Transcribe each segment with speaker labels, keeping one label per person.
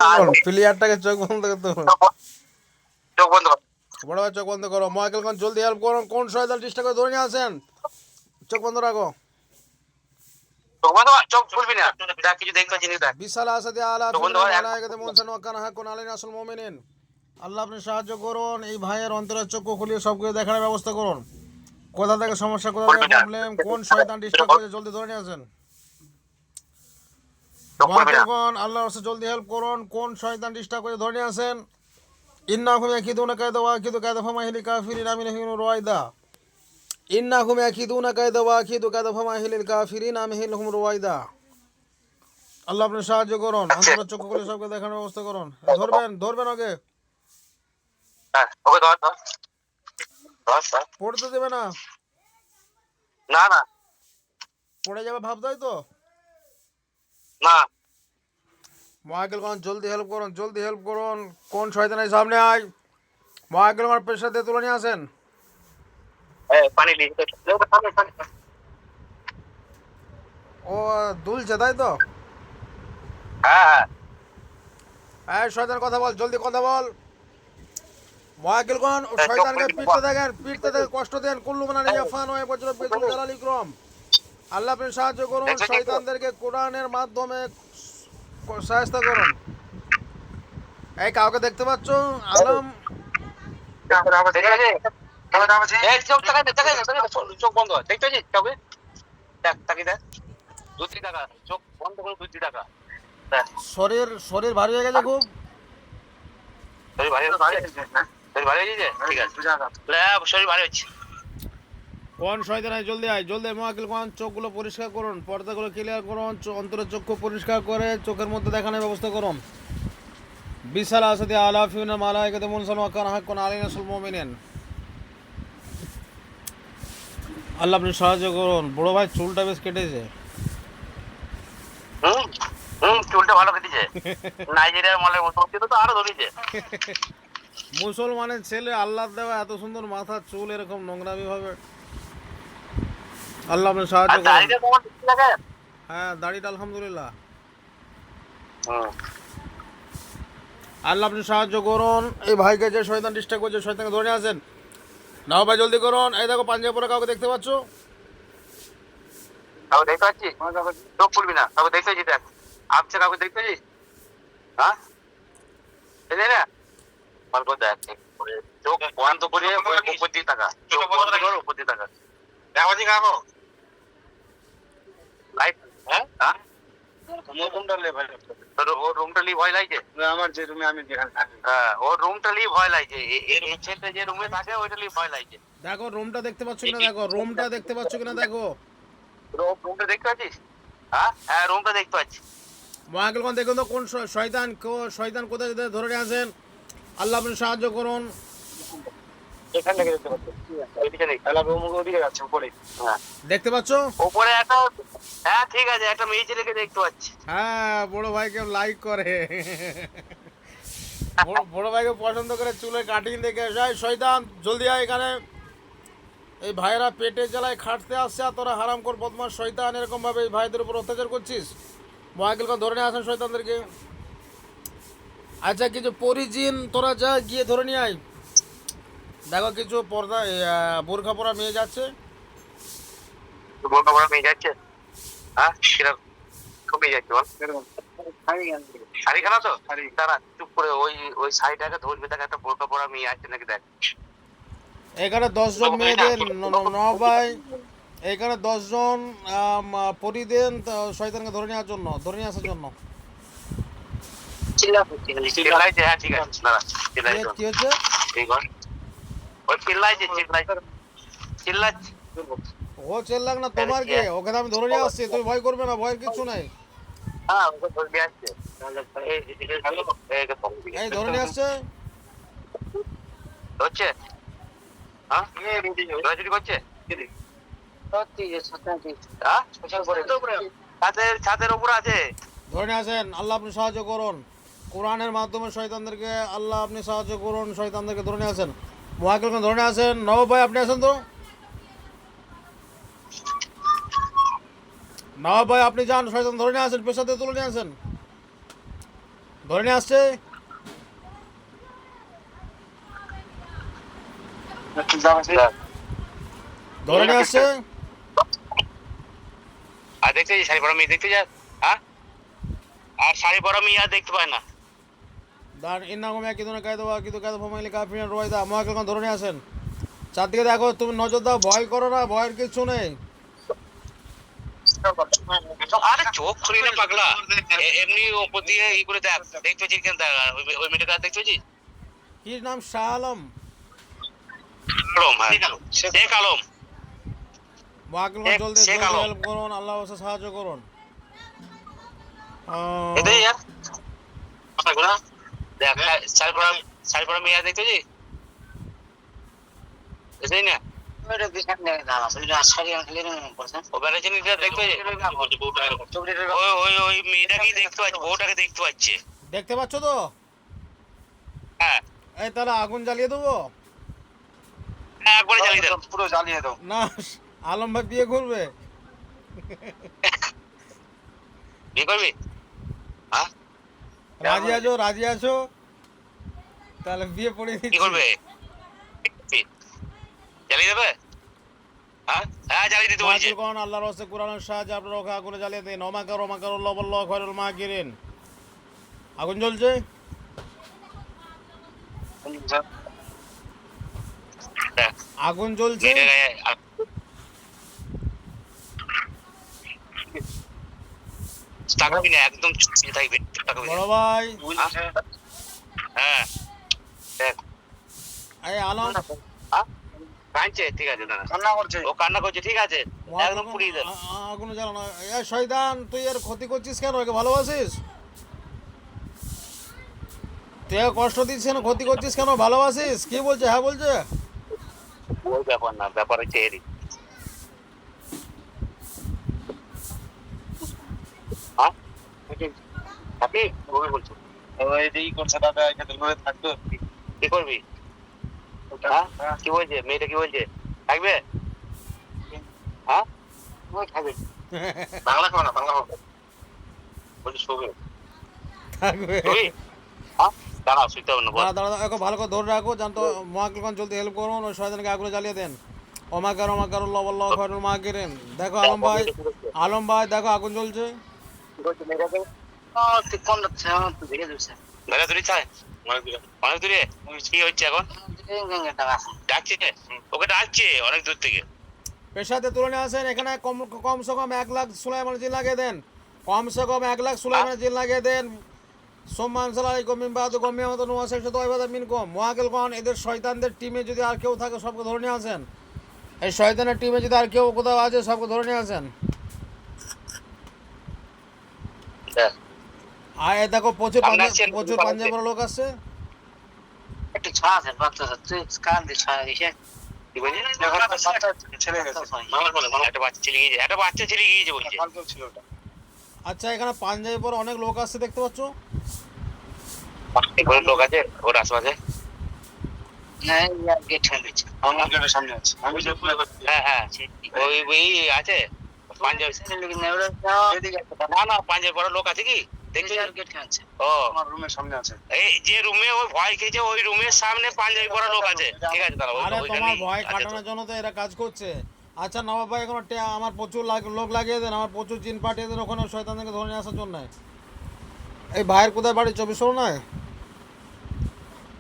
Speaker 1: প্লেয়ারটাকে চোখ বন্ধ করতে হবে।
Speaker 2: চোখ বন্ধ কর।
Speaker 1: বড় ভাই চোখ বন্ধ করো। মাইকেল খান জলদি হেল্প করুন। কোন শয়তান চেষ্টা করে ধরে নিয়ে আসেন? চোখ বন্ধ রাখো।
Speaker 2: চোখ বন্ধ কর, চোখ খুলবি না। দেখ কিছু দেখতে পাচ্ছি না, দেখ।
Speaker 1: বিশাল আসাদে আলা
Speaker 2: চোখ বন্ধ
Speaker 1: ফিরনা
Speaker 2: কর,
Speaker 1: মালায়েকাতে মুনসান ওয়া কানা হাক্কুন আলাইনা রাসূল মুমিনিন। আল্লাহ আপনি সাহায্য করুন, এই ভাইয়ের অন্তরের চক্ষু খুলিয়ে সব কিছু দেখার ব্যবস্থা করুন। কোথা থেকে সমস্যা, কোথা থেকে
Speaker 2: খুলবি না।
Speaker 1: প্রবলেম, কোন শয়তান ডিস্টার্ব করেছে, জলদি ধরে নিয়ে আসেন।
Speaker 2: চোখ খুলবি
Speaker 1: মাইকেল
Speaker 2: না।
Speaker 1: খান আল্লাহর রাস্তায় জলদি হেল্প করুন, কোন শয়তান ডিস্টার্ব করে ধরে নিয়ে আসেন। ইন্নাহুম ইয়াকিদুনা কায়দা ওয়া আকিদু কায়দা ফামাহিলিল কাফিরিনা মিনহুম রুয়াইদা। ইন্নাহুম ইয়াকিদুনা কায়দা ওয়া আকিদু কায়দা ফামাহিলিল কাফিরিনা মিনহুম রুয়াইদা। আল্লাহ আপনি সাহায্য করুন,
Speaker 2: আচ্ছা,
Speaker 1: অন্তরের চক্ষু খুলে সবকে দেখানোর ব্যবস্থা করুন। ধরবেন ধরবেন ওকে,
Speaker 2: হ্যাঁ, ওকে ধর ধর ধর ধর।
Speaker 1: পড়তে দেবে না,
Speaker 2: না না
Speaker 1: পড়ে যাবে ভাবতাই তো।
Speaker 2: না।
Speaker 1: মাইকেল খান জলদি হেল্প করুন, জলদি হেল্প করুন। কোন শয়তানের সামনে আয়? মাইকেল আমার পেশা দিয়ে তুলে নিয়ে আসেন।
Speaker 2: পানি নিয়ে পানি পানি।
Speaker 1: ও দুলছে তাই তো।
Speaker 2: হ্যাঁ হ্যাঁ।
Speaker 1: এই শয়তান কথা বল, জলদি কথা বল। মাইকেল খান ও
Speaker 2: চোখ
Speaker 1: শয়তানকে
Speaker 2: খুলবি না,
Speaker 1: পিটতে
Speaker 2: বল।
Speaker 1: দেখেন, পিটতে দেখেন, কষ্ট দেন। কুল্লু মানানি ইয়াফান ওয়া বজর বেজুল জালাল ইকরাম। আল্লাহ আপনি সাহায্য করুন,
Speaker 2: দেখছো ঠিক তো?
Speaker 1: শয়তানদেরকে কোরআনের মাধ্যমে সাহায্য করুন। এই কাউকে দেখতে পাচ্ছ? আলম
Speaker 2: চোখ তাকাই দে, তাকাই দে, তাকাই দে, চোখ বন্ধ কর। দেখতে পাচ্ছিস কাউকে? দেখ, তাকিয়ে দেখ। 2-3 টাকা চোখ বন্ধ করে 2-3 টাকা। দেখ,
Speaker 1: শরীর শরীর ভারী হয়ে গেছে খুব।
Speaker 2: শরীর ভারী হচ্ছে? শরীর ভারী হয়েছে? ঠিক আছে, তাহলে শরীর ভারী হচ্ছে।
Speaker 1: কোন শয়তান আয়? জলদি আয়, জলদি। মাইকেল খান চোখগুলো পরিষ্কার করুন, পর্দাগুলো ক্লিয়ার করুন, অন্তরের চক্ষু পরিষ্কার করে চোখের মধ্যে দেখানোর ব্যবস্থা করুন। বিশাল আসাদে আলা ফিরনা মালায়েকাতে মুনসান ওয়া কানা হাক্কুন আলাইনা রাসূল মুমিনিন। আল্লাহ আপনি সাহায্য করুন। বড় ভাই চুলটা বেশ কেটেছে।
Speaker 2: হুম হুম, চুলটা ভালো কেটেছে। নাইজেরিয়ার মালের মতো তো আরো ধরেছে।
Speaker 1: মুসলমানের ছেলে, আল্লাহর দেওয়া এত সুন্দর মাথার চুল এরকম নোংরামি ভাবে। আল্লাহ আপনি সাহায্য
Speaker 2: আর
Speaker 1: করুন।
Speaker 2: দাড়িটা তোমার ঠিক লাগে?
Speaker 1: হ্যাঁ দাড়িটা আলহামদুলিল্লাহ।
Speaker 2: হুম।
Speaker 1: আল্লাহ আপনি সাহায্য করুন, এই ভাইকে যে শয়তান ডিস্টার্ব করছে, শয়তানকে ধরে নিয়ে আসেন। নাও ভাই জলদি করুন। এই দেখো পাঞ্জাবি পরে কাউকে দেখতে পাচ্ছ?
Speaker 2: কাউকে দেখতে পাচ্ছি? চোখ খুলবি না। কাউকে দেখতে পাচ্ছি? দেখ, আপছে কাউকে দেখতে পাচ্ছিস? হ্যাঁ, দেখলি না? ভালো করে দেখ। চোখ বন্ধ করে উপর দিকে তাকা। চোখ বন্ধ করে উপর দিকে তাকা। আওয়াজই কাকো লাইট। হ্যাঁ হ্যাঁ, রুমটা নিয়ে ভয় লাগছে। তোর ওর রুমটা নিয়ে ভয় লাগছে? আমার যে রুমে আমি যেখানে থাকি, হ্যাঁ, ওর রুমটা নিয়ে ভয় লাগছে। এই ছেলেটা যে রুমে থাকে ওইটা নিয়ে ভয় লাগছে।
Speaker 1: দেখো রুমটা দেখতে পাচ্ছ কিনা দেখো, রুমটা দেখতে পাচ্ছ কিনা দেখো।
Speaker 2: রুমটা দেখতে পাচ্ছিস? হ্যাঁ হ্যাঁ, রুমটা দেখতে পাচ্ছি।
Speaker 1: মহাকেল কোন দেখুন তো কোন শয়তান, শয়তান কোথায় কোথায় ধরে নিয়ে আসেন। আল্লাহ আপনি সাহায্য করুন।
Speaker 2: এখান থেকে দেখতে পাচ্ছি। এদিকে নেই, তাহলে রুম ওদিকে যাচ্ছে উপরে। হ্যাঁ,
Speaker 1: দেখতে পাচ্ছ?
Speaker 2: উপরে একটা, হ্যাঁ ঠিক আছে, একটা মেয়ে ছেলেকে দেখতে পাচ্ছি।
Speaker 1: হ্যাঁ বড় ভাইকে লাইক করে। বড় ভাইকে পছন্দ করে, চুলে কাটিং দেখে যায়। শয়তান জলদি আয় এখানে। এই ভাইরা পেটে জ্বালায় খাটতে আসছে, আর তোরা হারাম কর বদমাস শয়তান এরকম ভাবে এই ভাইদের উপর অত্যাচার করছিস। মহাকেলকে ধরে নিয়ে আসেন শয়তানদেরকে। আচ্ছা কিছু পরিজিন তোরা যা গিয়ে ধরে নিয়ে আয়। দেখো কিছু পর্দা বোরখা পরা মেয়ে যাচ্ছে।
Speaker 2: বোরকা পরা মেয়ে যাচ্ছে? হ্যাঁ, কিরকম মেয়ে যাচ্ছে বল? শাড়ি খানা তো তারা চুপ করে ওই ওই শাড়িটাকে ধরবে। দেখ, একটা বোরকা পরা মেয়ে আসছে নাকি দেখ।
Speaker 1: এখানে 10 জন মেয়েদের নবাই, এখানে 10 জন পরি দেন শয়তানকে ধরে নেওয়ার জন্য, ধরে নিয়ে আসার জন্য।
Speaker 2: চিল্লাইছে, হ্যাঁ ঠিক আছে, দাঁড়া, চিল্লাইছে।
Speaker 1: কি হচ্ছে?
Speaker 2: ঠিক আছে, ওই চিল্লাইছে চিল্লাইছে চিল্লাচ্ছে।
Speaker 1: ও চেল্লাক না তোমার কে? ওকে তো আমি ধরে নিয়ে আসছি, তুমি ভয় করবে না, ভয়ের কিছু নাই।
Speaker 2: হ্যাঁ, ওকে ধরবি আসছে।
Speaker 1: এই ধরে নিয়ে আসছে।
Speaker 2: হচ্ছে, হ্যাঁ চুরি করছে। হ্যাঁ? ছাদের উপর আছে।
Speaker 1: ধরে নিয়ে আসেন। আল্লাহ আপনি সাহায্য করুন, কোরআনের মাধ্যমে শয়তানদেরকে আল্লাহ আপনি সাহায্য করুন, শয়তানদেরকে ধরে নিয়ে আসেন। মহাকেলকে ধরে নিয়ে আসেন। নবাব ভাই আপনি আসেন তো। নবাব ভাই আপনি যান, শয়তান ধরে নিয়ে আসেন, পেশাতে তুলে নিয়ে আসেন। ধরে নিয়ে আসছে। ধরে নিয়ে আসছে।
Speaker 2: আর দেখতে পাচ্ছি শাড়ি পরা মেয়ে দেখতে যা, হ্যাঁ? আর শাড়ি পরা মেয়ে আর দেখতে পায় না।
Speaker 1: দাঁড় ইন্নাকুম ইয়াকিদুনা কায়দা ওয়াকিদু কায়দা ফামাইল কাফিরিন রুয়াইদা। মুআক্কিল কোন ধরে নিয়ে আসেন। চারদিকে দেখো, তুমি নজর দাও, ভয় করো না, ভয়ের কিছু নেই।
Speaker 2: আরে চোখ খুলি না পাগলা, এমনি ওপর দিয়ে ই করে দেখ, দেখতে পাচ্ছিস কেন? দেখ ওই মেয়েটা দেখতে পাচ্ছিস?
Speaker 1: কি নাম? শাহ আলম।
Speaker 2: আলম, হ্যাঁ শেখ আলম।
Speaker 1: মুআক্কিল কোন জলদি
Speaker 2: শেখ
Speaker 1: জলদি
Speaker 2: আলম।
Speaker 1: হেল্প করুন, আল্লাহর কাছে সাহায্য করুন।
Speaker 2: এটাই यार কথা গুলা দেখ, শাড়ি পরা মেয়ে দেখতে পাচ্ছিস? এটাই না ও বেড়াচ্ছে নিতে দেখতে পাচ্ছিস? ওই মেয়েটাকেই দেখতে পাচ্ছি, বউটাকে দেখতে পাচ্ছে।
Speaker 1: দেখতে পাচ্ছ তো?
Speaker 2: হ্যাঁ
Speaker 1: এই তাহলে আগুন জ্বালিয়ে দেবো
Speaker 2: একবারে জ্বালিয়ে দাও, পুরো জ্বালিয়ে দাও।
Speaker 1: না? আলম ভাই বিয়ে করবে?
Speaker 2: বিয়ে করবি? হ্যাঁ
Speaker 1: রাজি আছো? রাজি আছো? তাহলে বিয়ে পড়ে
Speaker 2: কি
Speaker 1: দিচ্ছি।
Speaker 2: করবে? জ্বালিয়ে দেবে? হ্যাঁ হ্যাঁ জ্বালিয়ে দিতে বলছে।
Speaker 1: মুআক্কিল কোন আল্লাহর রাস্তে কোরআনের সাহায্যে আপনারা ওকে আগুনে জ্বালিয়ে দিন। ওমাকারুল্লাহ আল্লাহু খায়রুল মাকিরিন। আগুন জ্বলছে।
Speaker 2: দেখ,
Speaker 1: আগুন জ্বলছে।
Speaker 2: মেয়েটার গায়ে তাকাবি না, একদম চুপ থাকবে, তাকাবি না।
Speaker 1: বড় ভাই,
Speaker 2: হ্যাঁ দেখ
Speaker 1: এই আলম
Speaker 2: কাঁদছে, ঠিক আছে দাঁড়া, কান্না করছে, ও কান্না করছে, ঠিক আছে একদম পুড়িয়ে দেন।
Speaker 1: আগুনে জ্বালানো। এই শয়তান, তুই এর ক্ষতি করছিস কেন? একে ভালোবাসিস? তুই একে কষ্ট দিচ্ছিস কেন? ক্ষতি করছিস কেন? ভালোবাসিস? কি বলছে? হ্যাঁ বলছে।
Speaker 2: ওই ব্যাপার না, ব্যাপার হচ্ছে এরই। হ্যাঁ আপনি কবে বলছো? এই করছে দাদা, এখানে ধরে থাকতো। কি করবি? হ্যাঁ কি বলছে মেয়েটা? কি বলছে? থাকবে? হ্যাঁ ওই থাকবে। বাংলা খাবো না, বাংলা খাবো বলছি শোবে।
Speaker 1: থাকবে।
Speaker 2: শুবি? হ্যাঁ দাঁড়াও, শুইতে হবে না, বল।
Speaker 1: দাঁড়া দাঁড়া, একে ভালো করে ধরে রাখো, জানতো। মুআক্কিল কোন জলদি হেল্প করুন, ওই শয়তানকে আগুনে জ্বালিয়ে দেন। ওমাকারুল্লাহ আল্লাহু খায়রুল মাকিরিন। দেখো আলম ভাই, আলম ভাই দেখো আগুন জ্বলছে।
Speaker 2: মেলা দূরে চায়, অনেক দূরে। কি হচ্ছে এখন? ডাকছে, ওকে ডাকছে অনেক দূর থেকে।
Speaker 1: পেশাতে তুলে নিয়ে আসেন এখানে। কমসে কম 1 লাখ সুলাইমান জিন লাগিয়ে দেন। কমসে কম 1 লাখ সুলাইমান জিন লাগিয়ে দেন। সম্মান সালাইকুম মিন বাদু গমিয়ামত নুয়াসের সাথে ওয়াইবাদা মিনকুম। মুআক্কিল কোন এদের শয়তানদের টিমে যদি আর কেউ থাকে সবকে ধরে নিয়ে আসেন। এই শয়তানের টিমে যদি আর কেউ কোথাও আছে সবকে ধরে নিয়ে আসেন। আর এই দেখো প্রচুর পাঞ্জাবের লোক আসছে।
Speaker 2: একটু ছাড়া আছে বাচ্চা, তুই কান দিয়ে ছাড়া দিছে। কি বলছিস? ছেলে গেছে, মামার বলে একটা বাচ্চা ছেলে গিয়েছে, একটা বাচ্চা ছেলে গিয়েছে বলছে। কালকেও ছিল ওটা।
Speaker 1: আচ্ছা, এখানে পাঞ্জাবি পরে অনেক লোক আসছে দেখতে পাচ্ছ?
Speaker 2: এখানে লোক আছে ওর আশেপাশে? হ্যাঁ গেট খালিছে, আমার গেটের সামনে আছে। আমি যে হ্যাঁ হ্যাঁ ওই ওই আছে পাঞ্জাবি। না না পাঞ্জাবি পরা লোক আছে কি? দেখছি আর গেট খাচ্ছে। ও আমার রুমের সামনে আছে। এই যে রুমে ওই ভয় খেয়েছে, ওই রুমের সামনে পাঞ্জাবি পরা লোক আছে। ঠিক আছে দাঁড়াও,
Speaker 1: আরে তোমার ভয়
Speaker 2: আছে
Speaker 1: কাটানোর জন্য তো এরা কাজ করছে। আচ্ছা নবাব ভাই, এখন আমার প্রচুর লোক লাগিয়ে দেন, আমার প্রচুর জিন পাঠিয়ে দেন ওখানে শয়তানদেরকে ধরে নিয়ে আসার জন্য। এই ভাইয়ের কোথায় বাড়ি? 24 পরগনায়?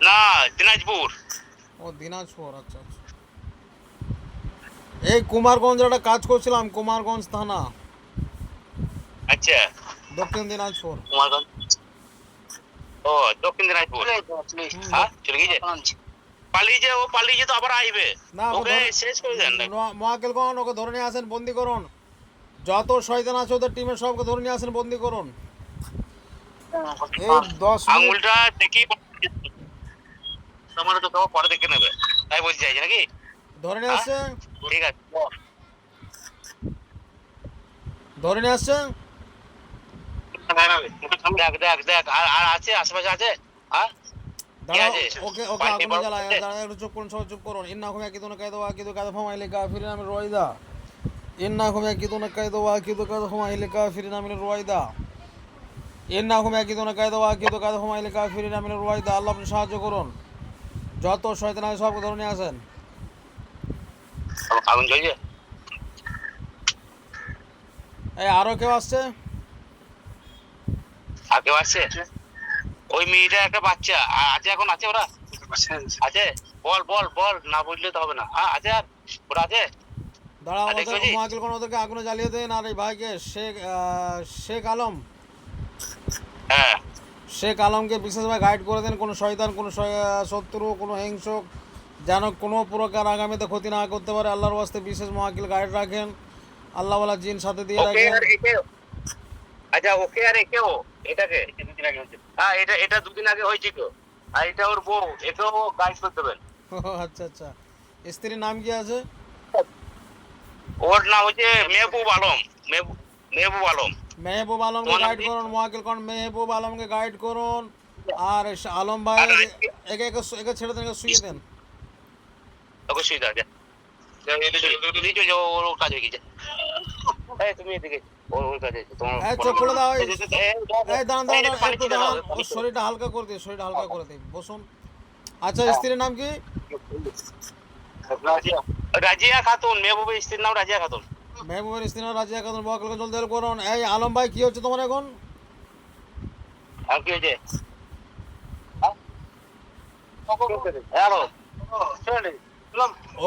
Speaker 2: না দিনাজপুর।
Speaker 1: ও দিনাজপুর, আচ্ছা আচ্ছা। এই কুমারগঞ্জ একটা কাজ করছিলাম, কুমারগঞ্জ থানা,
Speaker 2: আচ্ছা
Speaker 1: দক্ষিণ দিনাজপুর।
Speaker 2: কুমারগঞ্জ, ও দক্ষিণ দিনাজপুর। হ্যাঁ চলে গিয়েছে, পালিয়েছে। ও পালিয়েছে তো আবার আসবে,
Speaker 1: না
Speaker 2: ওকে শেষ করে দেন।
Speaker 1: মুআক্কিল কোন ওকে ধরে নিয়ে আসেন, বন্দি করুন। যত শয়তান আছে ওদের টিমের সবকে ধরে নিয়ে আসেন, বন্দি করুন। এই 10 মিনিট
Speaker 2: আঙুলটা দেখি তোমার তো পরে দেখে নেবে, তাই বলতে চাইছে নাকি?
Speaker 1: ধরে নিয়ে আসছে,
Speaker 2: ঠিক আছে
Speaker 1: ধরে নিয়ে আসছে।
Speaker 2: দেখ দেখ দেখ, আর আছে আশেপাশে আছে? হ্যাঁ
Speaker 1: দাঁড়াও, ওকে ওকে আগুনে জ্বালায়। দাঁড়াও একটু চুপ করুন, সবাই চুপ করুন। ইন্নাকুম ইয়াকিদুনা কায়দা ওয়াকিদু কায়দা ফামাইল কাফিরিন মিন রুয়াইদা। ইন্নাকুম ইয়াকিদুনা কায়দা ওয়াকিদু কায়দা ফামাইল কাফিরিন মিন রুয়াইদা। ইন্নাকুম ইয়াকিদুনা কায়দা ওয়া আকিদু কায়দা ফামাইল কাফিরিনা মিনাল ওয়াইদা। আল্লাহ আপনি সাহায্য করুন, যত শয়তান আছে সবকে ধরে নিয়ে আসেন।
Speaker 2: আগুন জ্বলছে।
Speaker 1: এই আরো কেউ আসছে?
Speaker 2: আর কেউ আসছে? ওই মেয়েটা একটা বাচ্চা আছে, এখন আছে ওরা আছে। বল বল বল, না বুঝলে তো হবে না। হ্যাঁ আছে, আর ওরা আছে।
Speaker 1: দাঁড়াও,
Speaker 2: আর
Speaker 1: ওদের
Speaker 2: দেখছো জি?
Speaker 1: মোয়াক্কিল কোন ওদেরকে আগুনে জ্বালিয়ে দেন। আর এই ভাইকে শেখ আলম,
Speaker 2: হ্যাঁ
Speaker 1: শেখ আলমকে বিশেষভাবে গাইড করে দেন, কোনো শয়তান, কোনো শত্রু, কোনো হিংসক যেন কোনো প্রকার আগামীতে ক্ষতি না করতে পারে। আল্লাহর ওয়াস্তে বিশেষ মোয়াক্কিল গাইড রাখেন, আল্লাহওয়ালা জিন সাথে দিয়ে
Speaker 2: ওকে
Speaker 1: রাখেন।
Speaker 2: আর একে, আচ্ছা ওকে আর একেও, এটাকে দুদিন আগে হয়েছে। হ্যাঁ এটা দুদিন আগে হয়েছে কেউ। আর এটা ওর বউ, একেও গাইড করতে দেবেন।
Speaker 1: ও আচ্ছা আচ্ছা, স্ত্রীর নাম কি আছে?
Speaker 2: ওর নাম হচ্ছে মেহবুব আলম। মেহবুব আলম।
Speaker 1: মেহবুব আলমকে
Speaker 2: তোমার নাম
Speaker 1: গাইড
Speaker 2: কি?
Speaker 1: করুন, মোয়াক্কিল করুন, মেহবুব আলমকে গাইড করুন। আর আলম ভাই
Speaker 2: আর
Speaker 1: একে একে একে ছেড়ে দেন, একে শুয়ে দেন।
Speaker 2: ওকে সুবিধা আছে। ওর কাজ হয়ে গেছে। এই তুমি এদিকে, ওর কাজ হয়েছে তোমার।
Speaker 1: এই চোখ খুলে দাও। এই
Speaker 2: এই
Speaker 1: দাঁড়ান দাঁড়ান দাঁড়ান,
Speaker 2: পানি
Speaker 1: একটু
Speaker 2: ছিটে দাও,
Speaker 1: দাঁড়ান,
Speaker 2: পানি
Speaker 1: ওর
Speaker 2: ছিটে
Speaker 1: শরীরটা হালকা করে দিই, শরীরটা হালকা করে দিই, বসুন। আচ্ছা, স্ত্রীর নাম কি?
Speaker 2: দাও। রাজিয়া খাতুন, মেহবুবের স্ত্রীর নাম রাজিয়া খাতুন।
Speaker 1: মেহবুবের স্ত্রীর নাম রাজিয়া খাতুন। মোয়াক্কিলকে জলদি হেল্প করুন। এই আলম ভাই, কি হচ্ছে তোমার এখন?
Speaker 2: আর কি হয়েছে? হ্যালো,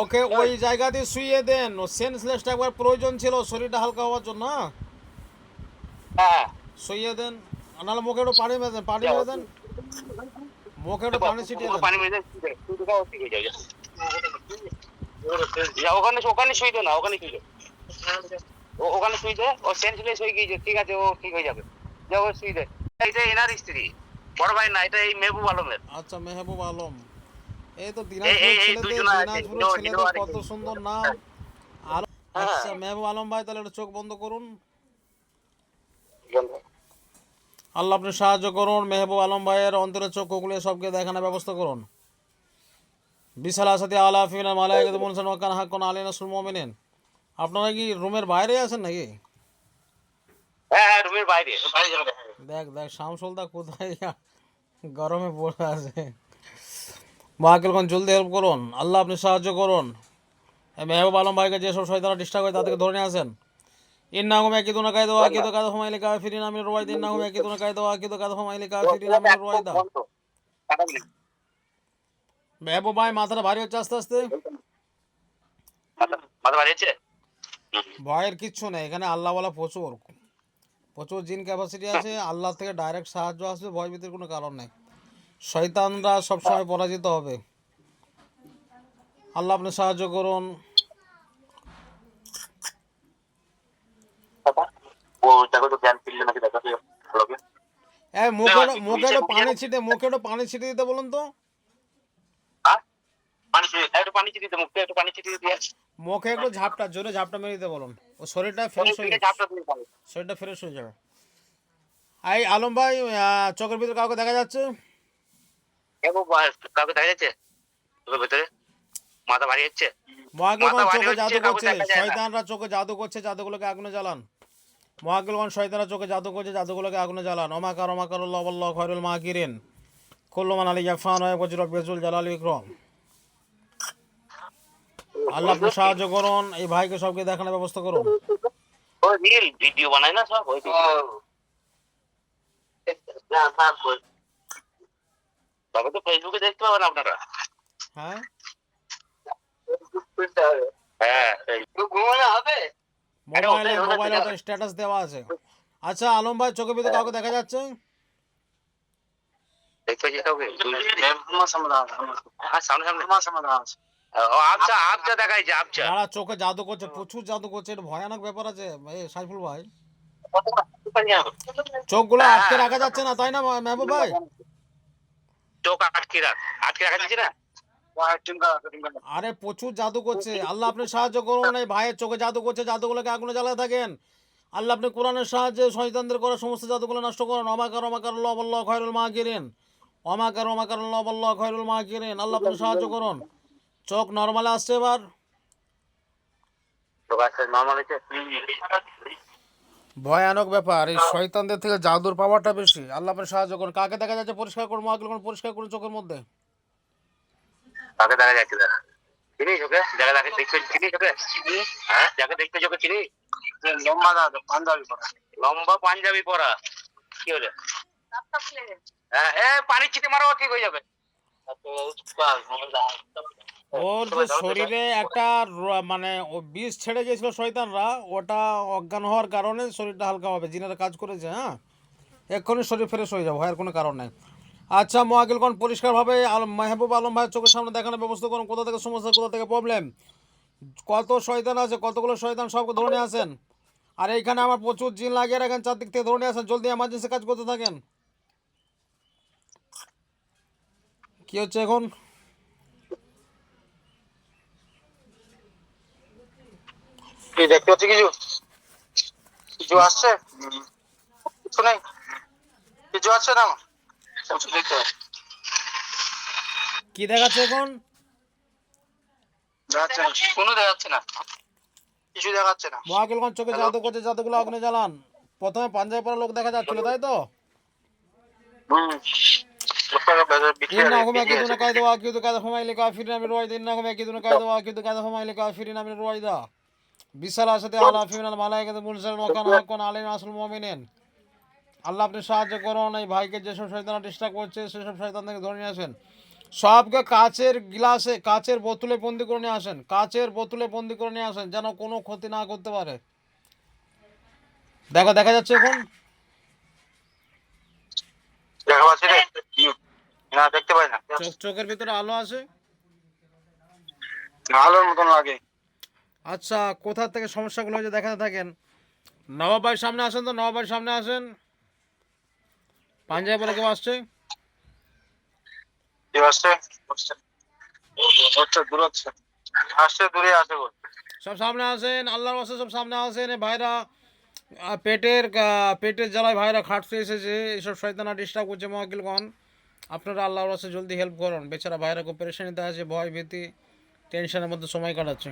Speaker 1: ওকে ওই জায়গাতে শুয়ে দেন, ও সেন্সলেসটা একবার প্রয়োজন ছিল শরীরটা হালকা হওয়ার জন্য।
Speaker 2: হ্যাঁ
Speaker 1: শুয়ে দেন, নাহলে মুখে একটু পানি মেরে দেন, পানি মেরে দেন, মুখে একটু পানি ছিটিয়ে দেন।
Speaker 2: পানি মেরে ওখানে ওখানে শুই দে না, ওখানে শুই দে, ওখানে শুই দে। ও সেন্সলেস হয়ে গিয়েছে, ঠিক আছে, ও ঠিক হয়ে যাবে। যাও শুই দে। এটা এনার স্ত্রী, বড় ভাই না, এটা এই মেহবুব আলমের।
Speaker 1: আচ্ছা, মেহবুব আলম। এই তো
Speaker 2: এই
Speaker 1: দিনাজপুরের
Speaker 2: এই
Speaker 1: ছেলেদের,
Speaker 2: দুজন আছে,
Speaker 1: দিনাজপুরের ছেলেদের
Speaker 2: আর
Speaker 1: কত সুন্দর নাম। আলম। আচ্ছা মেহবুব আলম ভাই, তাহলে একটু চোখ বন্ধ করুন। আল্লাহ আপনি সাহায্য করুন, মেহবুব আলম ভাইয়ের অন্তরের চোখ খুলে সবকে দেখানোর ব্যবস্থা করুন। বিশাল আসাদি আলা ফিনা মালাইকাতু মুনসান ওয়া কানা হাক্কুন আলাইনা নাসরুল মুমিনিন। আপনারা কি রুমের বাইরে আছেন নাকি?
Speaker 2: হ্যাঁ রুমের বাইরে।
Speaker 1: দেখ দেখ শামসুলদা কোথায় গরমে পড়ে আছে। মোয়াক্কিলগণ জলদি হেল্প করুন, আল্লাহ আপনি সাহায্য করুন। এই মেহবুব আলম ভাইকে যেসব শয়তানরা ডিস্টার্ব করে তাদেরকে ধরে নিয়ে আসেন। ইন্নাহুম ইয়াকিদুনা কায়দা ওয়া আকিদু কায়দা ফামাইল কাফিরিনা মিনাল ওয়াইদা। ইন্নাহুম ইয়াকিদুনা কায়দা ওয়া আকিদু কায়দা ফামাইল কাফিরিনা মিনাল ওয়াইদা। মেহবুব ভাই, মাথাটা ভারী হচ্ছে আস্তে আস্তে।
Speaker 2: মাথা বাড়িয়েছে।
Speaker 1: ভয়ের কিচ্ছু নেই, এখানে আল্লাহওয়ালা প্রচুর প্রচুর জিন ক্যাপাসিটি আছে। আল্লাহ থেকে ডাইরেক্ট সাহায্য আসবে, ভয় ভীতির কোনো কারণ নেই। শয়তানরা সবসময় পরাজিত হবে। আল্লাহ আপনি সাহায্য করুন।
Speaker 2: ও দেখো তো জ্ঞান ফিরলে নাকি, দেখো তো ভালোকে।
Speaker 1: এই মুখে একটু পানি ছিটে, মুখে একটু পানি ছিটে দিতে বলুন তো।
Speaker 2: হ্যাঁ পানি ছিটিয়ে, একটু পানি ছিটিয়ে দে, মুখে একটু পানি ছিটিয়ে দিয়ে।
Speaker 1: মুখে একটু ঝাপটা, জোরে ঝাপটা মেরে দিতে বলুন, ও শরীরটা ফ্রেশ হয়ে যাবে,
Speaker 2: ঝাপটা দিয়ে পানি।
Speaker 1: শরীরটা ফ্রেশ হয়ে যাবে। এই আলম ভাই, চোখের ভিতরে কাউকে দেখা যাচ্ছে?
Speaker 2: কাউকে দেখা যাচ্ছে তোর ভেতরে? মাথা ভারী হচ্ছে।
Speaker 1: মহাকিলগণ
Speaker 2: মাথা ভারী
Speaker 1: চোখে
Speaker 2: হচ্ছে,
Speaker 1: জাদু
Speaker 2: কাউকে
Speaker 1: করছে,
Speaker 2: দেখা যায় না।
Speaker 1: শয়তানরা চোখে জাদু করছে, জাদুগুলোকে আগুনে জ্বালান। মহাকিলগণ শয়তানরা চোখে জাদু করছে, জাদুগুলোকে আগুনে জ্বালান। ওমাকার আল্লাহু খায়রুল মাকিরিন। কুল্লু মান আলাইহা ফান ওয়া ইয়াবকা রাব্বিল জালালি ওয়াল ইকরাম। আল্লাহ আপনি সাহায্য করুন, এই ভাইকে সবকে দেখানোর ব্যবস্থা করুন।
Speaker 2: ও রিল ভিডিও বানায় না সব, ওই তবে তো ফেসবুকে দেখতে পাবেন আপনারা।
Speaker 1: হ্যাঁ,
Speaker 2: হ্যাঁ ঘুমানো হবে।
Speaker 1: মোবাইলে ওটা স্ট্যাটাস দেওয়া আছে। আচ্ছা আলম ভাই, চোখের ভিতরে কাউকে দেখা যাচ্ছে?
Speaker 2: দেখতে পাচ্ছি কাউকে? হ্যাঁ সামনে সামনে। ও আবছা আবছা দেখাইছে, আবছা।
Speaker 1: যারা চোখে জাদু করছে, প্রচুর জাদু করছে, এটা ভয়ানক ব্যাপার আছে। এই সাইফুল ভাই, চোখগুলো আটকে রাখা যাচ্ছে না, তাই না মেহবুব ভাই?
Speaker 2: চোখ আটকে রাখা যাচ্ছে না।
Speaker 1: আরে প্রচুর জাদু করছে, আল্লাহ আপনি সাহায্য করুন। এই ভাইয়ের চোখে জাদু করছে, জাদুগুলোকে আগুনে জ্বালায় থাকেন। আল্লাহ আপনি কোরআনের সাহায্যে শয়তানদের করা সমস্ত জাদুগুলো নষ্ট করুন। অমাকার আল্লাহু খায়রুল মাকিরিন। অমাকার আল্লাহু খায়রুল মাকিরিন। আল্লাহ আপনি সাহায্য করুন। চোখ নরমালে আসছে এবার।
Speaker 2: চোখ আসছে নরমাল হচ্ছে।
Speaker 1: ভয়ানক ব্যাপার, এই শয়তানদের থেকে জাদুর পাওয়ারটা বেশি। আল্লাহ আপনি সাহায্য করুন। কাকে দেখা যাচ্ছে পরিষ্কার করুন, মহাকিল কোন পরিষ্কার করুন চোখের মধ্যে।
Speaker 2: কাকে দেখা যাচ্ছে দাদা? চিনি চোখে? যাকে তাকে দেখতে চিনি চোখে? হ্যাঁ, যাকে দেখতে চোখে চিনি? লম্বা দাদা, পাঞ্জাবি পরা। লম্বা পাঞ্জাবি পরা। কি হলো? হ্যাঁ, পানি ছিটে মারো, ঠিক হয়ে যাবে।
Speaker 1: ওর যে শরীরে একটা মানে ও বিষ ছেড়ে গেছিল শয়তানরা, ওটা অজ্ঞান হওয়ার কারণে শরীরটা হালকা হবে। জিনেরা কাজ করেছে, হ্যাঁ, এক্ষুনি শরীর ফ্রেশ হয়ে যাবে, ভয়ের কোনো কারণ নেই। আচ্ছা মোয়াকিলগণ, পরিষ্কারভাবে মেহবুব আলম ভাইয়ের চোখের সামনে দেখানোর ব্যবস্থা করুন। কোথা থেকে সমস্যা, কোথা থেকে প্রবলেম, কত শয়তান আছে, কতগুলো শয়তান, সবকে ধরে নিয়ে আসেন। আর এইখানে আমার প্রচুর জিন লাগিয়ে রাখেন, চারদিক থেকে ধরে নিয়ে আসেন। জলদি এমার্জেন্সি কাজ করতে থাকেন। কি হচ্ছে এখন?
Speaker 2: কি দেখতে পাচ্ছি? কিছু কিছু আসছে? কিছু নেই, কিছু আসছে না। দেখতে
Speaker 1: কি দেখাচ্ছে এখন?
Speaker 2: দেখাচ্ছে না, কোনো দেখাচ্ছে না, কিছু দেখাচ্ছে না।
Speaker 1: মহাকিলগঞ্জ চোখে জাদু করছে, জাদুগুলো আগুনে জ্বালান। প্রথমে পাঞ্জাবি পরা লোক দেখা যাচ্ছিল, তাই তো? إنهم يكيدون كيدا وأكيد كيدا فما للكافرين من رويدا. إنهم يكيدون كيدا وأكيد كيدا فما للكافرين من رويدا. بثلاثة آلاف من الملائكة منزلين وكان حقا علينا نصر المؤمنين. আল্লাহ আপনি সাহায্য করুন। এই ভাইকে যেসব শয়তানরা ডিস্টার্ব করছে সেসব শয়তান থেকে ধরে নিয়ে আসেন। সবকে কাচের গ্লাসে, কাচের বোতলে বন্দি করে নিয়ে আসেন। কাচের বোতলে বন্দি করে নিয়ে আসেন, যেন কোনো ক্ষতি না করতে পারে। দেখা দেখা যাচ্ছে এখন?
Speaker 2: দেখা পাচ্ছি রে? না, দেখতে পাই না।
Speaker 1: চোখের ভিতরে আলো আছে,
Speaker 2: আলোর মতন লাগে।
Speaker 1: আচ্ছা কোথা থেকে সমস্যাগুলো হয়েছে দেখাতে থাকেন। নবাব ভাই সামনে আসেন তো, নবাব ভাই সামনে আসেন। পাঞ্জাবি বলে কেউ আসছে?
Speaker 2: কি আসছে? হচ্ছে দূর হচ্ছে, আসছে দূরে আসে বল।
Speaker 1: সব সামনে আসেন, আল্লাহর ওয়াস্তে সব সামনে আসেন। এই ভাইরা পেটের জ্বালায় ভাইরা খাটতে এসেছে, এইসব শয়তানা ডিস্টার্ব করছে। মহাকিলগণ আপনারা আল্লাহর ওয়াস্তে জলদি হেল্প করুন। বেচারা ভাইরা খুব পেরেশানিতে আছে, ভয় ভীতি টেনশনের মধ্যে সময় কাটাচ্ছে।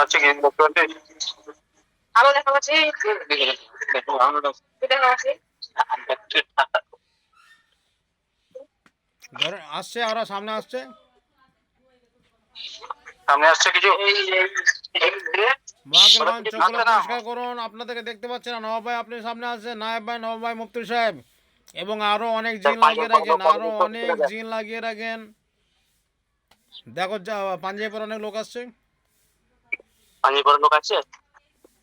Speaker 2: আচ্ছা, কি দেখতে পাচ্ছিস? আলো দেখা পাচ্ছি। আলোটা দেখা পাচ্ছি।
Speaker 1: ধরে আসছে, ওরা সামনে আসছে।
Speaker 2: সামনে আসছে কিছু।
Speaker 1: মহাকিলগঞ্জ চোখগুলো পরিষ্কার করুন। আপনাদেরকে দেখতে পাচ্ছেন না। নবাব ভাই আপনি সামনে আসছেন, নায়েব ভাই, নবাব ভাই, মুফতি সাহেব, এবং আরো অনেক জিন লাগিয়ে রাখেন, আরো অনেক জিন লাগিয়ে রাখেন। দেখো পাঞ্জাবি পরে অনেক লোক আসছে।
Speaker 2: পাঞ্জাবি পরা লোক আছে?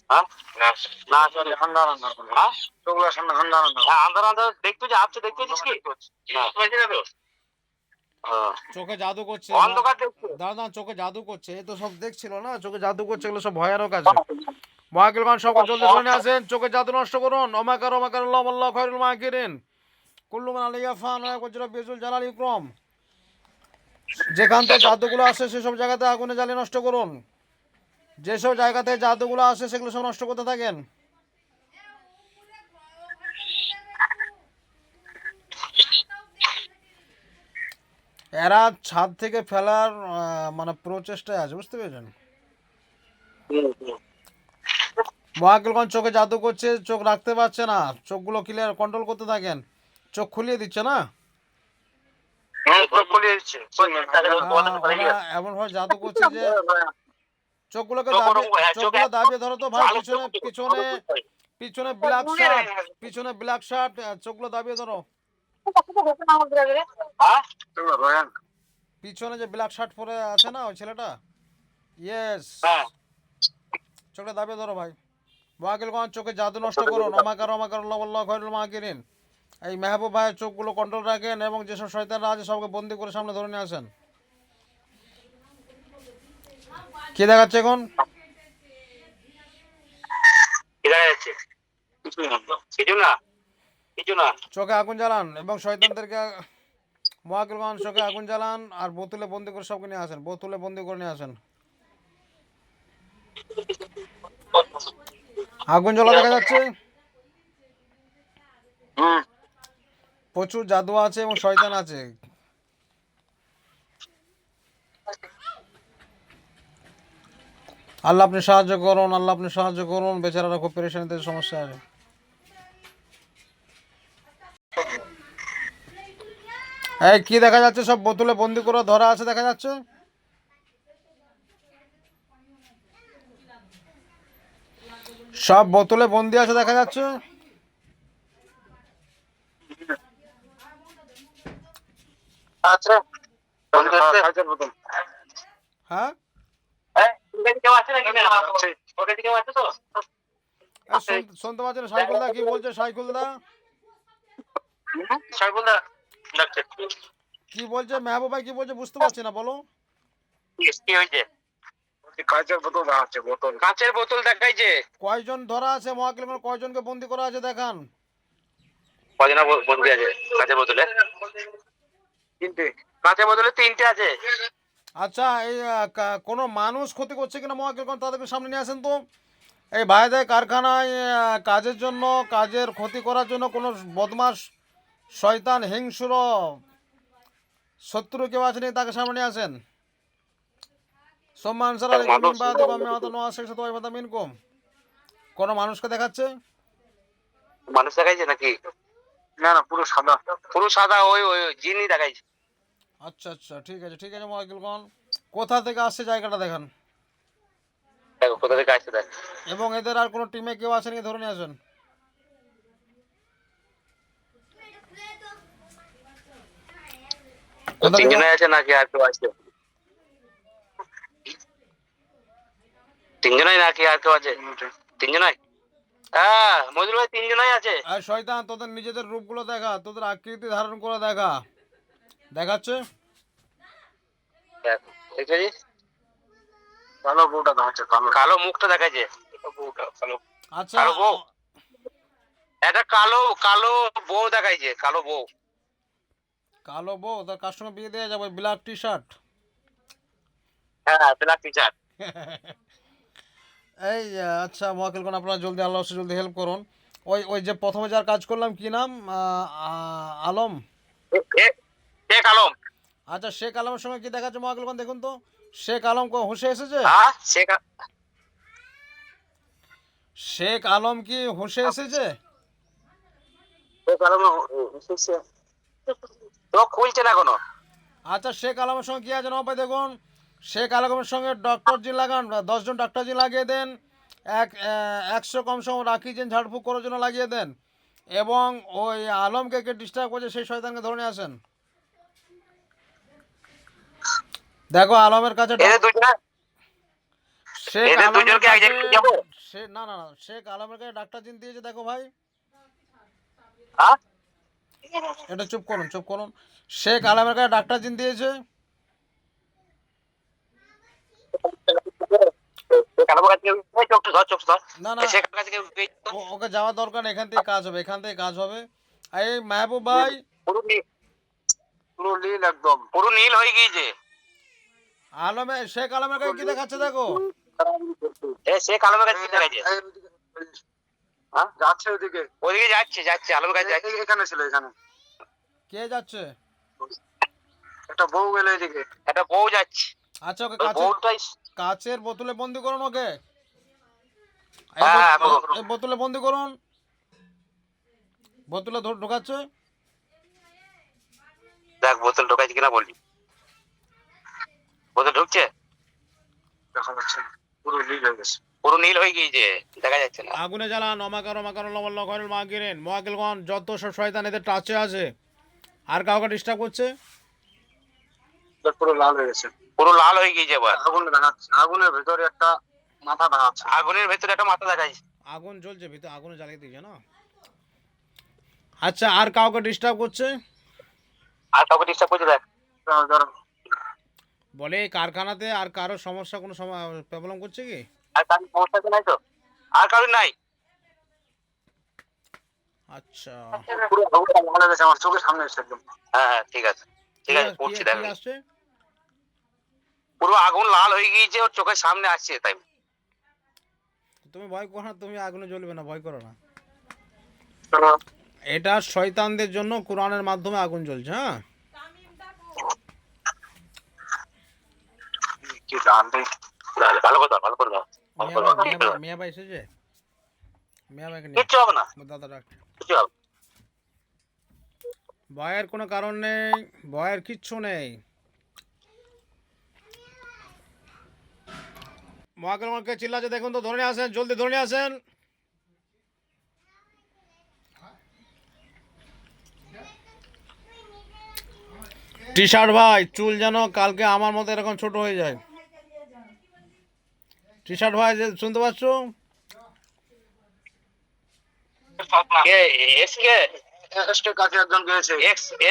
Speaker 2: হ্যাঁ, না আসলে আন্ধার আন্ধার। হ্যাঁ, চোখগুলো সামনে আন্ধার আন্ধার। হ্যাঁ, আন্ধার আন্ধার দেখতে যে আপনি দেখতে পাচ্ছিস কি? না,
Speaker 1: চোখে জাদু করছে,
Speaker 2: অন্ধকার দেখতে।
Speaker 1: দাদা চোখে জাদু করছে। এ তো সব দেখছিল না, চোখে জাদু করছে, এগুলো সব ভয়ানক আছে। মহাকিলগণ সবকে জলদি ধরে আসেন, চোখে জাদু নষ্ট করুন। ওমাকার ওমাকার আল্লাহ আল্লাহ খায়রুল মাকিরিন। কুল্লু মান আলাইহা ফান ওয়া ইয়াকুজুরা বিজুল জালাল ইকরাম। যেখান থেকে জাদুগুলো আসে সেসব জায়গাতে আগুনে জ্বালিয়ে নষ্ট করুন। যেসব জায়গাতে জাদুগুলো আসে সেগুলো সব নষ্ট করতে থাকেন। এরা ছাদ থেকে ফেলার মানে প্রচেষ্টায় আছে, বুঝতে পেরেছেন? মহাকিলগঞ্জ চোখে জাদু করছে, চোখ রাখতে পারছে না, চোখগুলো ক্লিয়ার কন্ট্রোল করতে থাকেন। চোখ খুলিয়ে দিচ্ছে না, এমন ভাবে জাদু করছে যে চোখগুলোকে চোখগুলো দাবিয়ে ধরো তো ভাই। পিছনে পিছনে পিছনে ব্ল্যাক শার্ট, পিছনে ব্ল্যাক শার্ট, চোখগুলো দাবিয়ে ধরো। পিছনে যে ব্ল্যাক শার্ট পরে আছে না ওই ছেলেটা, ইয়েস, চোখটা দাবিয়ে ধরো ভাই। মহাকিলগঞ্জ চোখে জাদু নষ্ট করুন। ওমাকার ওমাকার আল্লাহ আল্লাহ খায়রুল মাকিরিন। এই মেহবুব ভাইয়ের চোখগুলো কন্ট্রোল রাখেন এবং যেসব শয়তানরা আছে সবকে বন্দি করে সামনে ধরে নিয়ে আসেন। কি দেখাচ্ছে এখন? চোখে আগুন জ্বালান এবং শয়তানদেরকে, মহাকিলগঞ্জ চোখে আগুন জ্বালান আর বোতলে বন্দি করে সবকে নিয়ে আসেন, বোতলে বন্দি করে নিয়ে আসেন। আগুন জ্বলা দেখা যাচ্ছে, প্রচুর জাদু আছে এবং শয়তান আছে। আল্লাহ আপনি সাহায্য করুন, আল্লাহ আপনি সাহায্য করুন, বেচারারা খুব পেরেশানিতে সমস্যা আছে। এই কি দেখা যাচ্ছে, সব বোতলে বন্দি করে ধরা আছে দেখা যাচ্ছে। সব বোতলে বন্দি আছে দেখা যাচ্ছে।
Speaker 2: আচ্ছা বন্ধু আছে বোতল।
Speaker 1: হ্যাঁ
Speaker 2: কেউ আছে নাকি? ওকে কেউ আছে তো?
Speaker 1: শুনতে পাচ্ছেন সাইকুলদা কি বলছে? সাইকুলদা
Speaker 2: সাইফুলদা ডাকছে।
Speaker 1: কি বলছে? মেহবুব ভাই কি বলছে বুঝতে পারছি না, বলো।
Speaker 2: কি হয়েছে? কাঁচের বোতল দেখাচ্ছে, বোতল কাঁচের বোতল দেখাইছে।
Speaker 1: কয়জন ধরা আছে মহাকিল, কয়জনকে বন্দি করা আছে দেখান।
Speaker 2: কজনা বন্দি আছে কাঁচের বোতলে? তিনটে। কাঁচের বোতলে তিনটে আছে।
Speaker 1: আচ্ছা এই কোনো মানুষ ক্ষতি করছে কিনা মহাকিল তাদেরকে সামনে নিয়ে আসেন তো। এই ভাইদের কারখানায় কাজের জন্য, কাজের ক্ষতি করার জন্য কোনো বদমাস, শয়তান, হিংস্র শত্রু কেউ আছে নাকি তাকে সামনে নিয়ে আসেন। সম্মান সারা মিনকুম। কোনো মানুষকে দেখাচ্ছে?
Speaker 2: মানুষ দেখাইছে নাকি? না না, পুরো সাদা। পুরো সাদা, ওই ওই জিনি দেখাইছে।
Speaker 1: আচ্ছা আচ্ছা, ঠিক আছে ঠিক আছে মহাকিলগণ, কোথা থেকে আসছে জায়গাটা দেখান।
Speaker 2: দেখো কোথা থেকে আসছে দেখ।
Speaker 1: এবং এদের আর কোনো টিমে কেউ আছে নাকি ধরে নিয়ে আসেন। কোথা থেকে?
Speaker 2: তিনজনে আছে নাকি আর কেউ আছে? তিনজনই নাকি আর কেউ আছে? তিনজনই। হ্যাঁ মজুর ভাই, তিনজনই আছে।
Speaker 1: আর শয়তান তোদের নিজেদের রূপগুলো দেখা, তোদের আকৃতি ধারণ করে দেখা, দেখাচ্ছে।
Speaker 2: দেখেছিস? কালো বউটা দেখাচ্ছে, কালো কালো মুখটা দেখাচ্ছে। বউটা কালো।
Speaker 1: আচ্ছা
Speaker 2: কালো বউ। একটা কালো কালো বউ দেখাইছে, কালো বউ।
Speaker 1: কালো বউ, তার কার সঙ্গে বিয়ে দেওয়া যাবে? Black T shirt.
Speaker 2: হ্যাঁ ব্ল্যাক টি-শার্ট।
Speaker 1: এই আচ্ছা মহাকিলগণ, আপনারা জলদি, আল্লাহ জলদি হেল্প করুন। ওই ওই যে প্রথমে যার কাজ করলাম কি নাম, আলম।
Speaker 2: শেখ আলম।
Speaker 1: আচ্ছা শেখ আলমের সঙ্গে কি দেখাচ্ছে মহাকিলগণ দেখুন তো। শেখ আলম হুঁশে এসেছে?
Speaker 2: হ্যাঁ
Speaker 1: শেখ আলম কি হুঁশে এসেছে?
Speaker 2: চোখ খুলছে না কোনো।
Speaker 1: আচ্ছা শেখ আলমের সঙ্গে কি আছে না ভাই দেখুন। শেখ আলমের সঙ্গে ডক্টর জি লাগান, 10জন ডক্টর জি লাগিয়ে দেন। 100 কম সম রাখিছেন ঝাড়ফুঁক করার জন্য লাগিয়ে দেন। এবং ওই আলমকে কে ডিস্টার্ব করছে সেই শয়তানকে ধরে নিয়ে আসেন। দেখো আলমের কাছে শেখ আলমের কাছে না না না, শেখ আলমের কাছে ডাক্তার জিন দিয়েছে দেখো ভাই। এটা চুপ করুন চুপ করুন। শেখ আলমের কাছে ডাক্তার জিন দিয়েছে। না না ওকে যাওয়ার দরকার নেই, এখান থেকে কাজ হবে, এখান থেকে কাজ হবে। এই মাহবুব ভাই,
Speaker 2: পুরো নীল, একদম পুরো নীল হয়ে গিয়েছে।
Speaker 1: আলমে শেখ আলমের কাছে কি দেখাচ্ছে দেখো।
Speaker 2: শেখ আলমের কাছে কি দেখাচ্ছে? যাচ্ছে ওইদিকে, ওইদিকে যাচ্ছে যাচ্ছে আলমের কাছে যাচ্ছে। এখানে ছিল, এখানে
Speaker 1: কে যাচ্ছে?
Speaker 2: একটা বউ গেল এদিকে, একটা বউ যাচ্ছে।
Speaker 1: আচ্ছা ওকে
Speaker 2: বউটাই
Speaker 1: কাচের বোতলে বন্দি করুন ওকে।
Speaker 2: হ্যাঁ
Speaker 1: এই বোতলে বন্দি করুন। বোতলে ঢোকাচ্ছে।
Speaker 2: দেখ বোতল ঢোকাইছে কিনা বললি। বোতল ঢুকছে? দেখা যাচ্ছে না, পুরো নীল হয়ে গেছে, পুরো নীল হয়ে গিয়েছে, দেখা যাচ্ছে না।
Speaker 1: আগুনে জ্বালান অমাকার অমাকার লবল লখরুল মাগিরেন মহাকিলগণ, যত সব শয়তান এদের টাচে আছে। আর কাউকে ডিস্টার্ব করছে?
Speaker 2: পুরো লাল হয়ে গেছে, পুরো লাল হয়ে গিয়েছে। এবার আগুন দেখাচ্ছে, আগুনের ভেতরে একটা মাথা দেখাচ্ছে, আগুনের ভেতরে একটা মাথা দেখাচ্ছে।
Speaker 1: আগুন জ্বলছে ভিতরে, আগুনে জ্বালিয়ে দিয়েছে না। আচ্ছা আর কাউকে ডিস্টার্ব করছে?
Speaker 2: আর কাউকে ডিস্টার্ব করছে দেখ।
Speaker 1: বলে এই কারখানাতে আর কারো সমস্যা, কোনো প্রবলেম করছে কি?
Speaker 2: আর কারোর সমস্যা নাই তো? আর কারোর নাই।
Speaker 1: আচ্ছা
Speaker 2: পুরো আগুনটা লাল হয়ে গেছে, আমার চোখের সামনে এসে একদম। হ্যাঁ হ্যাঁ ঠিক আছে ঠিক আছে, করছি দেখ।
Speaker 1: আসছে
Speaker 2: পুরো আগুন লাল হয়ে গিয়েছে, ওর চোখের সামনে আসছে। তাই
Speaker 1: তুমি ভয় করো না, তুমি আগুনে জ্বলবে না, ভয় করো না। এটা শয়তানদের জন্য কোরআনের মাধ্যমে আগুন জ্বলছে। হ্যাঁ
Speaker 2: ভালো করে দাও, ভালো করে দাও।
Speaker 1: মিয়া ভাই এসেছে, মিয়া ভাইকে নিয়ে
Speaker 2: কিচ্ছু হবে না,
Speaker 1: দাদা ডাক।
Speaker 2: কিছু হবে না।
Speaker 1: ভয়ের কোনো কারণ নেই, ভয়ের কিচ্ছু নেই। মহাকালকে চিল্লাচ্ছে দেখুন তো, ধরে নিয়ে আসেন, জলদি ধরে নিয়ে আসেন। টি শার্ট ভাই, চুল যেন কালকে আমার মতো এরকম ছোট হয়ে যায়। টি শার্ট ভাই, যে শুনতে পাচ্ছ?
Speaker 2: কে এসকে এসকে কাছে একজন গিয়েছে,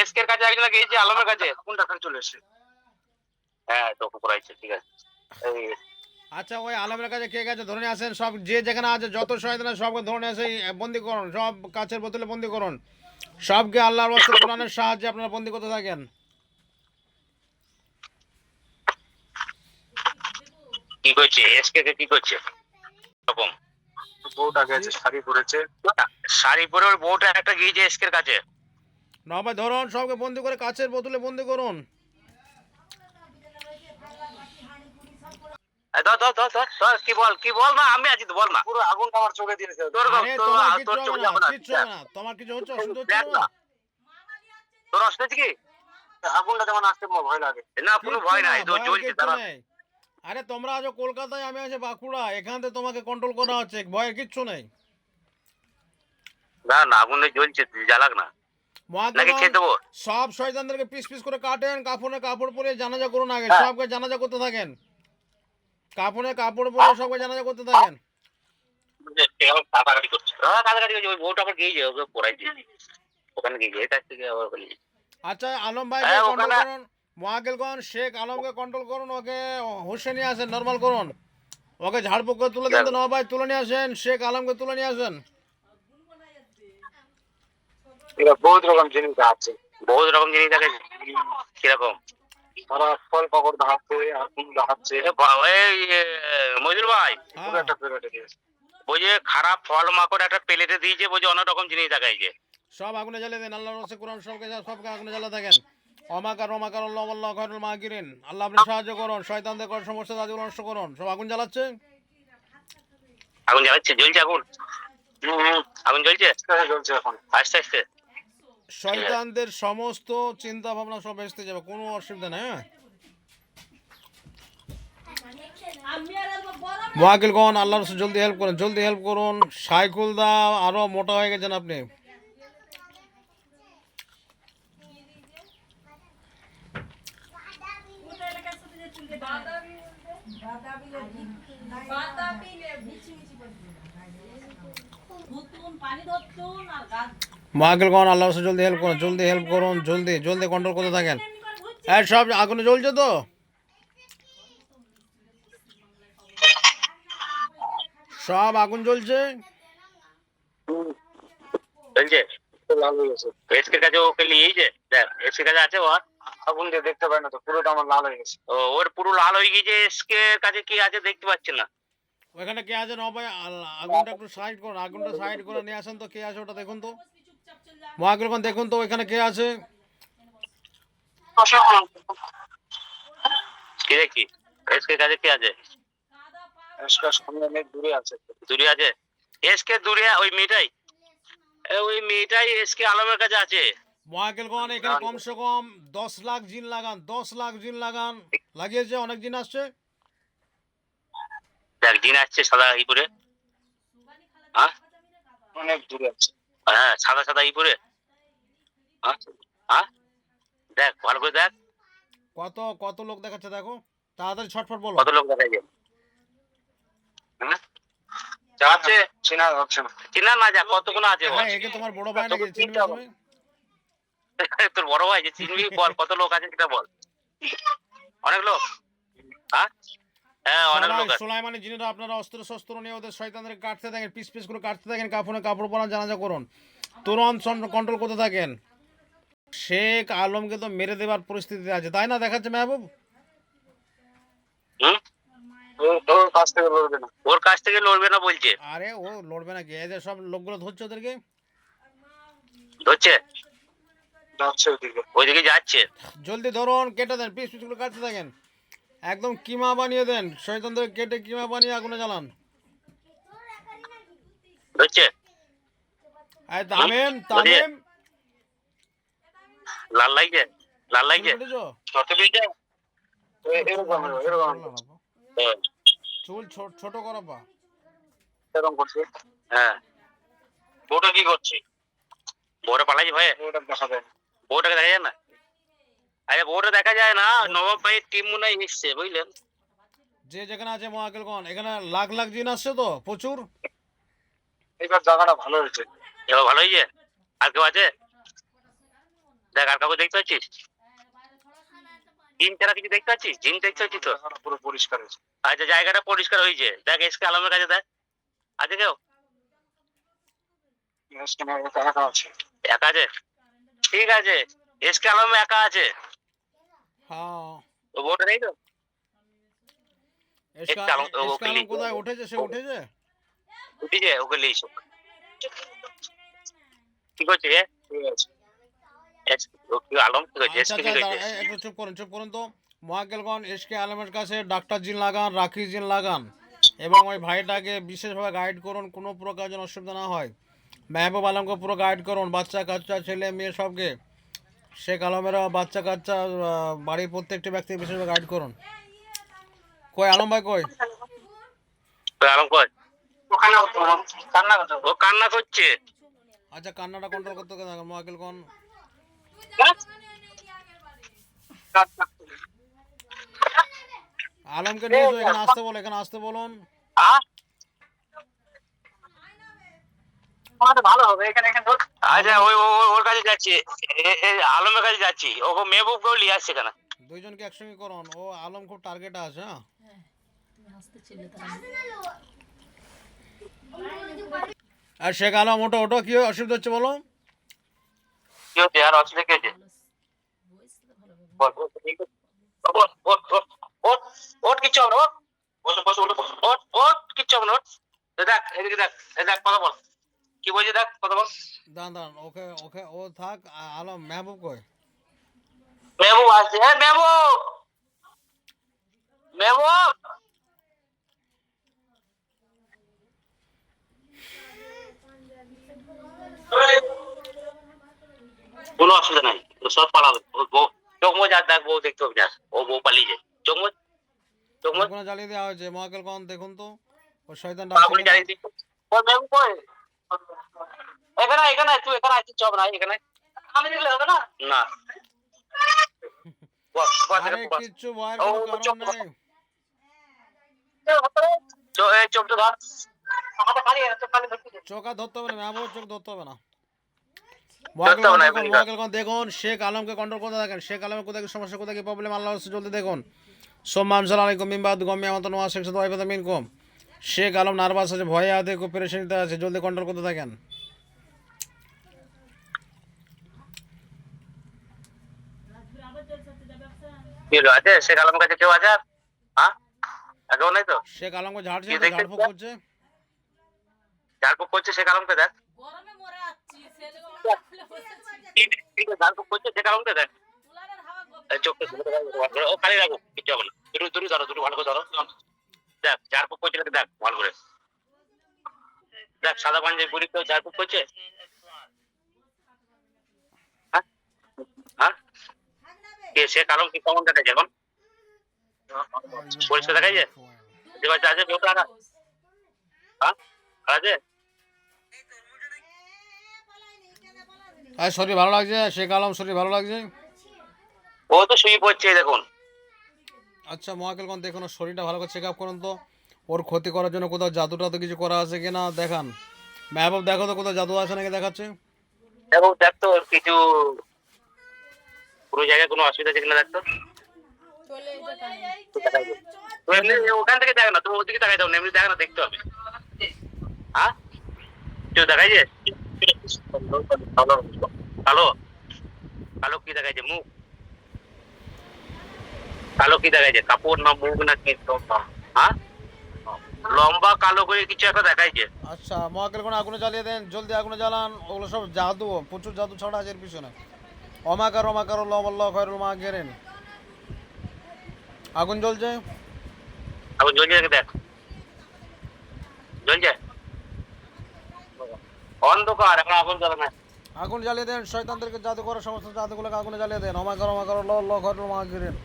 Speaker 2: এসকে কাছে একজন গিয়েছে, আলমের কাছে কোনটা ফের চলে এসেছে। হ্যাঁ তো করাইছে, ঠিক আছে। এই
Speaker 1: আচ্ছা, ওই আলমের কাছে কে গেছে, ধরে নিয়ে আসেন সব, যে যেখানে আছে যত শয়তান আছে সবকে ধরে নিয়ে এসে বন্দি করুন, সব কাছের বোতলে বন্দি করুন, সবকে আল্লাহর ওয়াস্তে কোরআনের সাহায্যে আপনারা বন্দি করতে থাকেন।
Speaker 2: কি করছে এসকে কে, কি করছে এরকম? বউটা গেছে, শাড়ি পরেছে, শাড়ি পরে ওর বউটা একটা গিয়েছে এসকের কাছে।
Speaker 1: না ভাই, ধরুন সবকে বন্দি করে কাছের বোতলে বন্দি করুন।
Speaker 2: এই ধর ধর ধর ধর ধর, কি বল, কি বল না, আমি আছি তো, বল না। পুরো আগুনটা আমার চোখে দিয়েছে। তোর
Speaker 1: আরে
Speaker 2: তোর
Speaker 1: তোমার
Speaker 2: তোর
Speaker 1: কিচ্ছু
Speaker 2: চোখে
Speaker 1: হবে
Speaker 2: যাবে
Speaker 1: না,
Speaker 2: না,
Speaker 1: কিচ্ছু হবে না, তোমার কিছু হচ্ছে, অসুবিধা হচ্ছে
Speaker 2: দেখ না,
Speaker 1: না?
Speaker 2: তোর অসুবিধা কি? আগুনটা যেমন আসতে ভয় লাগে না, কোনো
Speaker 1: কিচ্ছু
Speaker 2: ভয়
Speaker 1: না,
Speaker 2: নাই, তো
Speaker 1: ভয়ের
Speaker 2: জ্বলছে
Speaker 1: কিচ্ছু
Speaker 2: তারা।
Speaker 1: নেই। আরে তোমরা আছো কলকাতায়, আমি আছি বাঁকুড়া, এখান থেকে তোমাকে কন্ট্রোল করা হচ্ছে, ভয়ের কিচ্ছু নেই।
Speaker 2: না না, আগুনে জ্বলছে, জ্বালাক না, নাকি
Speaker 1: মহাদেবন
Speaker 2: খেয়ে দেবো।
Speaker 1: সব শয়তানদেরকে পিস পিস করে কাটেন, কাফনে কাপড় পরে জানাজা করুন আগে,
Speaker 2: হ্যাঁ।
Speaker 1: সবকে জানাজা করতে থাকেন, কাফনে কাপড় পরে সবকে জানাজা করতে থাকেন।
Speaker 2: কাটাকাটি করছে, কাটাকাটি করছে, ওই বউটা আবার গিয়েছে, ওকে পড়াই দিয়েছে, ওখানে গিয়েছে, এর কাছ থেকে আবার বলি।
Speaker 1: আচ্ছা, আলম ভাইকে
Speaker 2: হ্যাঁ,
Speaker 1: কন্ট্রোল
Speaker 2: ওখানে-
Speaker 1: করুন, মহাকেলগঞ্জ শেখ আলমকে কন্ট্রোল করুন, ওকে হোসে নিয়ে আসেন, নর্মাল করুন, ওকে ঝাড়ফুঁক করে তুলে দিন তো, নবাব ভাই তুলে নিয়ে আসেন, শেখ আলমকে তুলে নিয়ে আসেন।
Speaker 2: বহুত রকম জিনিস আছে, বহুত রকম জিনিস থাকে। কিরকম? তারা ফল পাকড় দেখাচ্ছে, আগুন দেখাচ্ছে। মজুর ভাই,
Speaker 1: হ্যাঁ,
Speaker 2: বলছে খারাপ ফল মাকড় একটা প্লেটে দিয়েছে, বলছে অনেক রকম জিনিস দেখাইছে।
Speaker 1: সব আগুনে জ্বালিয়ে দেন, আল্লাহর রাস্তায় কোরআন সবকে আগুনে জ্বালা থাকেন। অমাকার ওমাকার আল্লাহ আল্লাহ খায়রুল মাকিরিন, আল্লাহ আপনি সাহায্য করুন, শয়তানদের কর সমস্ত কাজগুলো নষ্ট করুন, সব আগুন জ্বালাচ্ছে।
Speaker 2: আগুন জ্বালাচ্ছে, জ্বলছে আগুন, আগুন জ্বলছে, জ্বলছে এখন আস্তে আস্তে।
Speaker 1: শয়তানদের সমস্ত চিন্তা ভাবনা সব ভেস্তে যাবে, কোনো অসুবিধা নেই। হ্যাঁ, ওয়াকিলগণ আল্লাহর রাস্তায় জলদি হেল্প করুন, জলদি হেল্প করুন। সাইকুল দা আরো মোটা হয়ে গেছেন আপনি। মহাকেলগণ আল্লাহর রাস্তায় জলদি হেল্প করুন, জলদি হেল্প করুন, জলদি জলদি কন্ট্রোল করতে থাকেন। এই সব আগুনে জ্বলছে তো? সব আগুন জ্বলছে।
Speaker 2: চলছে, লাল হয়ে গেছে, এসকের কাছে ওকে নিয়েছে, দেখ এসকের কাছে আছে, ওর আগুন দিয়ে দেখতে পায় না তো, পুরোটা আমার লাল হয়ে গেছে। ও, ওর পুরো লাল হয়ে গিয়েছে, এসকের কাছে কি আছে দেখতে পাচ্ছে না।
Speaker 1: ওখানে কে আছে নবাই, আগুনটা একটু সাইড করুন, আগুনটা সাইড করে নিয়ে আসেন তো, কে আছে ওটা দেখুন তো। মহাকেলগণ দেখুন তো ওইখানে কে আছে।
Speaker 2: কি দেখি এসকের কাছে কি আছে? এসকের সামনে অনেক দূরে আছে, দূরে আছে এসকে, দূরে ওই মেয়েটাই, ওই মেয়েটাই এসকে আলমের কাছে আছে।
Speaker 1: মহাকেলগণ এখানে কমসে কম 10 লাখ জিন লাগান, 10 লাখ জিন লাগান, লাগিয়েছে, অনেক জিন আসছে।
Speaker 2: দেখ জিন আসছে সাদা ই পরে, হ্যাঁ অনেক দূরে আছে, হ্যাঁ সাদা সাদা ই পরে, হ্যাঁ হ্যাঁ দেখ ভালো করে দেখ,
Speaker 1: কত কত লোক দেখাচ্ছে দেখো, তাড়াতাড়ি ছটফট বলো।
Speaker 2: কত লোক দেখাইছে, যাচ্ছে চেনা যাচ্ছে না, চেনা না যা কতগুলো আছে বল।
Speaker 1: হ্যাঁ, একে তোমার বড় ভাই নাকি, চিনবে তুমি?
Speaker 2: তোর বড় ভাই যে চিনবি, বল কত লোক আছে সেটা বল। অনেক লোক, হ্যাঁ হ্যাঁ অনেক লোক আছে।
Speaker 1: সুলাইমানি জিনেরা আপনারা অস্ত্র শস্ত্র নিয়ে ওদের শয়তানদের কাটতে থাকেন, পিস পিস করে কাটতে থাকেন, কাফনে কাপড় পরা জানাজা করুন, তুরন্ত কন্ট্রোল করতে থাকেন। শেখ আলমকে তো মেরে দেবার পরিস্থিতিতে আছে, তাই না দেখাচ্ছে মেহবুব?
Speaker 2: ওর কাছ থেকে লড়বে না, ওর কাছ থেকে লড়বে না বলছে।
Speaker 1: আরে ও লড়বে নাকি, এই যে সব লোকগুলো ধরছে ওদেরকে,
Speaker 2: ধরছে, যাচ্ছে ওইদিকে, ওইদিকে যাচ্ছে।
Speaker 1: জলদি ধরুন, কেটে দেন, পিস পিস করে কাটতে থাকেন, একদম কিমা বানিয়ে দেন, শয়তানদের কেটে কিমা বানিয়ে আগুনে জ্বালান।
Speaker 2: হচ্ছে
Speaker 1: এই তামিম তামিম
Speaker 2: লাল লাগছে, লাল লাগছে।
Speaker 1: কেটেছো?
Speaker 2: ছোট দিকে এরকম এরকম
Speaker 1: চুল ছোট করো পা।
Speaker 2: এরকম করছি। হ্যাঁ, বউটা কি করছে? বউটা পালাইছে ভাই, বউটা দেখা যায়, বউটাকে দেখা যায় না। আরে বউটা দেখা যায় না, নবাব ভাইয়ের টিম মনে হয় এসছে, বুঝলেন?
Speaker 1: যে যেখানে আছে মহাকেলগণ, এখানে লাখ লাখ জিন আসছে তো প্রচুর।
Speaker 2: এবার জায়গাটা ভালো হয়েছে, এবার ভালো হয়েছে। আর কেউ আছে? দেখ আর কাউকে দেখতে পাচ্ছিস? জিম ছাড়া কিছু দেখতে পাচ্ছিস? জিম দেখতে পাচ্ছিস তো? পুরো পরিষ্কার হয়েছে। আচ্ছা, জায়গাটা পরিষ্কার হয়েছে। দেখ এসকে আলমের কাছে দেখ, আছে কেউ? একা আছে, একা আছে, ঠিক আছে। এসকে আলম একা আছে,
Speaker 1: হ্যাঁ
Speaker 2: ও বউটা নেই তো?
Speaker 1: এসকালম কোথায় উঠেছে? সে উঠেছে?
Speaker 2: উঠিছে, ওকে লিস। কি করছে এ? আলম কি করছে?
Speaker 1: আচ্ছা
Speaker 2: এসকে
Speaker 1: আচ্ছা
Speaker 2: কি করছে?
Speaker 1: একটু চুপ করুন তো। মহাকেলগণ, এসকে আলমের কাছে ডাক্তার জিন লাগান, রাখি জিন লাগান এবং ওই ভাইটাকে বিশেষভাবে গাইড করুন, কোনো প্রকার যেন অসুবিধা না হয়। মেহবুব আলমকে পুরো গাইড করুন, বাচ্চা কাচ্চা ছেলে মেয়ে সবকে। শেখ আলমেরা বাচ্চা কাচ্চা বাড়ির প্রত্যেকটি ব্যক্তি বিশেষভাবে গাইড করুন। কই আলম ভাই কই?
Speaker 2: আলম কই? ও কান্না করছে।
Speaker 1: আচ্ছা কান্নাটা কন্ট্রোল করতে থাকেন মহাকেলগণ। আলমকে নিয়ে তো এখানে আসতে বলো, এখানে আসতে বলুন।
Speaker 2: ভালো হবে এখানে। আচ্ছা, ওই ওর কাছে যাচ্ছি, আলমের কাছে যাচ্ছি। ওকে মেহবুবকেও নিয়ে আসছে এখানে।
Speaker 1: দুইজনকে একসঙ্গে করুন। ও আলম খুব টার্গেটে আছে। আর শেখ আলম ওটো ওটো কি অসুবিধা হচ্ছে বলো?
Speaker 2: কি হচ্ছে আর অসুবিধা কি হচ্ছে? ওট কিচ্ছু হবে না, ওট কিচ্ছু হবে না। দেখ এদিকে, দেখ দেখ কথা বল, কি বলছি দেখ কথা বল।
Speaker 1: দাঁড়ান দাঁড়ান, ওকে ওকে ও থাক। আলম মেহবুব কই?
Speaker 2: মেহবুব আসছে, হ্যাঁ মেহবুব, মেহবুব। কোনো অসুবিধা নাই, সব পালাবে। চোখ মোজ আর দেখ, বউ দেখতে হবে না, ও বউ পালিয়েছে। চোখ মোজ, চোখ মোজ।
Speaker 1: কোনো জ্বালিয়ে দেওয়া হয়েছে মহাকেলগণ, দেখুন তো ও শয়তান
Speaker 2: আপনি
Speaker 1: ডাকছে
Speaker 2: জানিয়ে
Speaker 1: কিনা।
Speaker 2: দিন। ওর মেহবুব কই? এখানে এখানে তুই এখানে আছিস, চব না এখানে। আমি দেখলে হবে না, না।
Speaker 1: আরে কিচ্ছু ভয়ের কোনো কারণ নেই।
Speaker 2: চোখ তো ধর,
Speaker 1: চোখ আর ধরতে হবে না মেহবুব, চোখ ধরতে হবে না।
Speaker 2: ধরতে হবে না, এমনি কাজ।
Speaker 1: মহাকেলগণ দেখুন, শেখ আলমকে কন্ট্রোল করতে থাকেন। শেখ আলমের কোথায় কি সমস্যা, কোথায় কি প্রবলেম, আল্লাহ জলদি দেখুন। সোম্মান সালাম আলাইকুম মিমবাদ গমি আমার নোয়া শেখ সাদ ওয়াইফাত মিনকুম। শেখ আলম নার্ভাস আছে, ভয়ে আছে, খুব পেরেশানিতে আছে, জলদি কন্ট্রোল করতে থাকেন।
Speaker 2: কি হলো, আছে শেখ আলমের কাছে কেউ আছে? হ্যাঁ, কেউ নাই তো?
Speaker 1: শেখ আলমকে ঝাড়ছে,
Speaker 2: কি দেখতে
Speaker 1: ঝাড়ফুঁক করছে।
Speaker 2: ঝাড়ফুঁক করছে শেখ আলমকে দেখ,
Speaker 3: গরমে মরে যাচ্ছি
Speaker 2: ঝাড়ফুঁক করছে শেখ আলমকে দেখ। চোখটা ও খালি রাখো, কিছু হবে না। দুটো ধরো, দুটো ভালো করে ধরো। দেখ ঝাড়ফুঁক করছে নাকি দেখ ভালো করে। দেখ সাদা পাঞ্জাবি পরে কেউ ঝাড়ফুঁক করছে? হ্যাঁ হ্যাঁ, কে শেখ আলম কি কেমন দেখাচ্ছে এখন? পরিষ্কার দেখাচ্ছে? এবার আছে কেউ টাকা? হ্যাঁ আছে?
Speaker 1: আর শরীর ভালো লাগছে শেখ আলম, শরীর ভালো লাগছে।
Speaker 2: ও তো শুয়ে পড়ছে দেখুন।
Speaker 1: আচ্ছা মহাকেলগণ দেখুন, ওর শরীরটা ভালো করে চেক আপ করুন তো। ওর ক্ষতি করার জন্য কোথাও জাদু টাদু কিছু করা আছে কিনা দেখান। মেহবুব দেখো তো কোথাও জাদু আছে নাকি দেখাচ্ছে।
Speaker 2: দেখো দেখ তো কিছু পুরো জায়গায় কোনো অসুবিধা আছে কিনা দেখ তো। তো এমনি ওখান থেকে দেখ না, তুমি ওদিকে দেখাই দাও না, এমনি দেখ না, দেখতে হবে। হ্যাঁ কেউ দেখাইছে? কালো কালো কি দেখাইছে? মুখ কালো কি দেখাইছে? কাপড় না মুখ না কি? হ্যাঁ লম্বা কালো করে কিছু একটা দেখাইছে।
Speaker 1: আচ্ছা মহাকেলগণ আগুনে জ্বালিয়ে দেন, জলদি আগুনে জ্বালান। ওগুলো সব জাদু, প্রচুর জাদু ছড়া আছে এর পিছনে। অমাকার অমাকার আল্লাহ খয়রুল মাকিরিন। আগুন জ্বলছে।
Speaker 2: আগুন জ্বলছে নাকি দেখ, জ্বলছে। অন্ধকার, এখন আগুন জ্বলে না।
Speaker 1: আগুন জ্বালিয়ে দেন, শয়তানদেরকে জাদু করার সমস্ত জাদুগুলোকে আগুনে জ্বালিয়ে দেন। অমা করো ল ল ঘর মা গিরেন।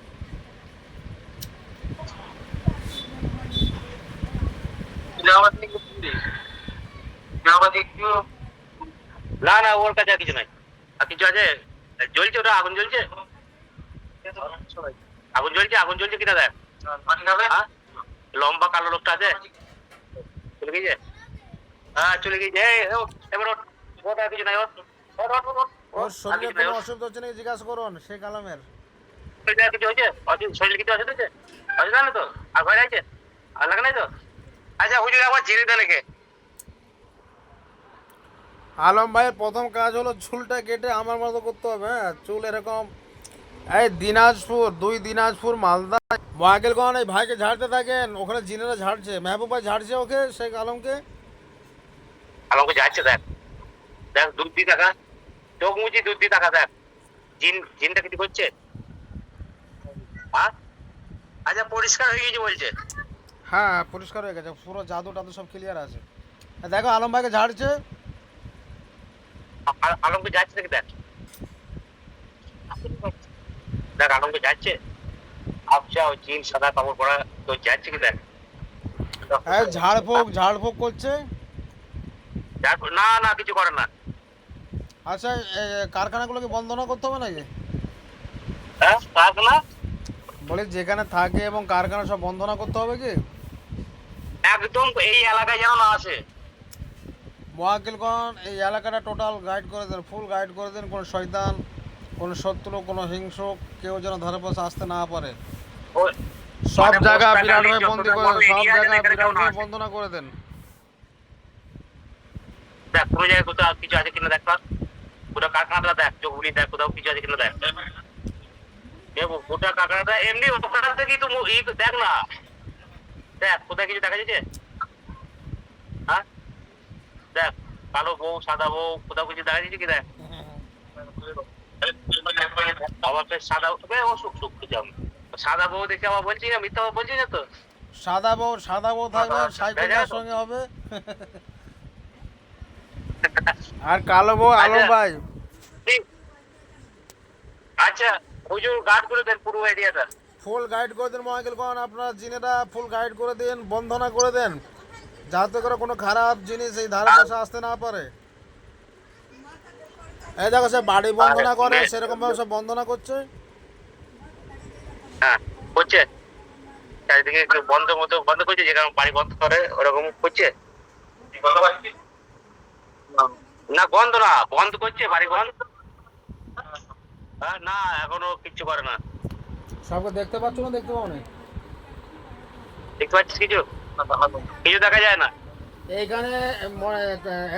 Speaker 2: না না, ওর কাছে আর কিছু নাই। আর কিছু আছে? জ্বলছে ওটা, আগুন জ্বলছে। আগুন জ্বলছে কিনা দেখ। হ্যাঁ? লম্বা কালো লোকটা আছে, চলে গিয়েছে। হ্যাঁ চলে গিয়েছে। এবার ওঠ, ওঠ, আর কিছু নাই। ওঠ, ওঠ, ওঠ, ওঠ, ওঠ।
Speaker 1: ওর
Speaker 2: আর
Speaker 1: শরীরে
Speaker 2: কিছু নাই,
Speaker 1: কোনো
Speaker 2: ওঠ।
Speaker 1: অসুবিধা হচ্ছে নাকি জিজ্ঞাসা করুন শেখ আলমের।
Speaker 2: শরীরে আর কিছু হয়েছে? শরীরে কিছু অসুবিধা হচ্ছে? অসুবিধা না তো? আর ভয় লাগছে? আর লাগে নাই তো? আচ্ছা হুজুর একবার ঝেড়ে দেন একে।
Speaker 1: আলম ভাইয়ের প্রথম কাজ হলো চুলটা কেটে আমার মতো করতে হবে। হ্যাঁ, চুল এরকম। এই দিনাজপুর, 2 দিনাজপুর, মালদা, মহাকেলগঞ্জ, এই ভাইকে ঝাড়তে থাকেন। ওখানে জিনেরা ঝাড়ছে, মেহবুব ভাই ঝাড়ছে ওকে, শেখ আলমকে।
Speaker 2: আমাকে যাচ্ছে দেখ, দেখ দুধ দিয়ে দেখা, চোখ মুছি দুধ দিয়ে দেখা দেখ। জিনটা কিছু করছে? হ্যাঁ? আচ্ছা পরিষ্কার হয়ে গেছে বলছে।
Speaker 1: হ্যাঁ পরিষ্কার হয়ে গেছে, পুরো জাদু টাদু সব ক্লিয়ার আছে। দেখো আলম ভাইকে ঝাড়ছে।
Speaker 2: আলমকে যাচ্ছে নাকি দেখ, দেখ আলমকে যাচ্ছে। আচ্ছা ওই জিন সাদা কাপড় পরা তো যাচ্ছে কি দেখ।
Speaker 1: হ্যাঁ ঝাড়ফুঁক করছে।
Speaker 2: না না কিছু করে না।
Speaker 1: আচ্ছা কারখানাগুলোকে বন্ধ না করতে হবে নাকি?
Speaker 2: হ্যাঁ থাক না,
Speaker 1: বলি যেখানে থাকে এবং কারখানা সব বন্ধ না করতে হবে কি?
Speaker 2: একদম এই এলাকায় যেন না আসে।
Speaker 1: মহাকিলগঞ্জ এই এলাকাটা টোটাল গাইড করে দেন, ফুল গাইড করে দেন। কোনো শয়তান, কোনো শত্রু, কোনো হিংসুক কেউ যেন ধারে পাশে আসতে না পারে। সব জায়গা বিরাটভাবে বন্দি করে দেন, সব জায়গা বিরাটভাবে বন্ধনা করে দেন।
Speaker 2: দেখ কোনো জায়গায় কোথাও কিছু আছে কিনা দেখ, পুরো কারখানাটা দেখ, চোখ বুলিয়ে দেখ কোথাও কিছু আছে কিনা দেখ। দেখো গোটা কারখানাটা এমনি ওখান থেকেই তো দেখ না, দেখ কোথায় কিছু দেখা যাচ্ছে? হ্যাঁ দেখ, কালো বউ সাদা বউ কোথাও কিছু দেখা যাচ্ছে কি দেখ। আবার ফের সাদা ও সুখ যাম, সাদা বউ দেখে আবার বলছি না, মিথ্যা বলছি না তো।
Speaker 1: সাদা বউ থাকবে, সাইকেলের সঙ্গে হবে। আর কালো বউ আলম ভাই।
Speaker 2: আচ্ছা হুজুর গার্ড করে দেন পুরো এরিয়াটা।
Speaker 1: ফুল গাইড করে দেন মহাকিলগঞ্জ, আপনার জিনেরা ফুল গাইড করে দেন, বন্ধনা করে দেন, যাতে করে কোনো খারাপ জিনিস এই ধারে পাশে আসতে না পারে। এই দেখো সে বাড়ি বন্ধনা করে সেরকম ভাবে সব বন্ধনা করছে।
Speaker 2: হ্যাঁ করছে, চারিদিকে একটু বন্ধ মতো বন্ধ করছে, যেখানে বাড়ি বন্ধ করে ওরকম করছে। না বন্ধ না, বন্ধ করছে বাড়ি বন্ধ। হ্যাঁ না এখনো কিচ্ছু করে না।
Speaker 1: সবকে দেখতে পাচ্ছ না, দেখতে পাও না?
Speaker 2: দেখতে পাচ্ছিস কিছু? কিছু দেখা যায় না।
Speaker 1: এইখানে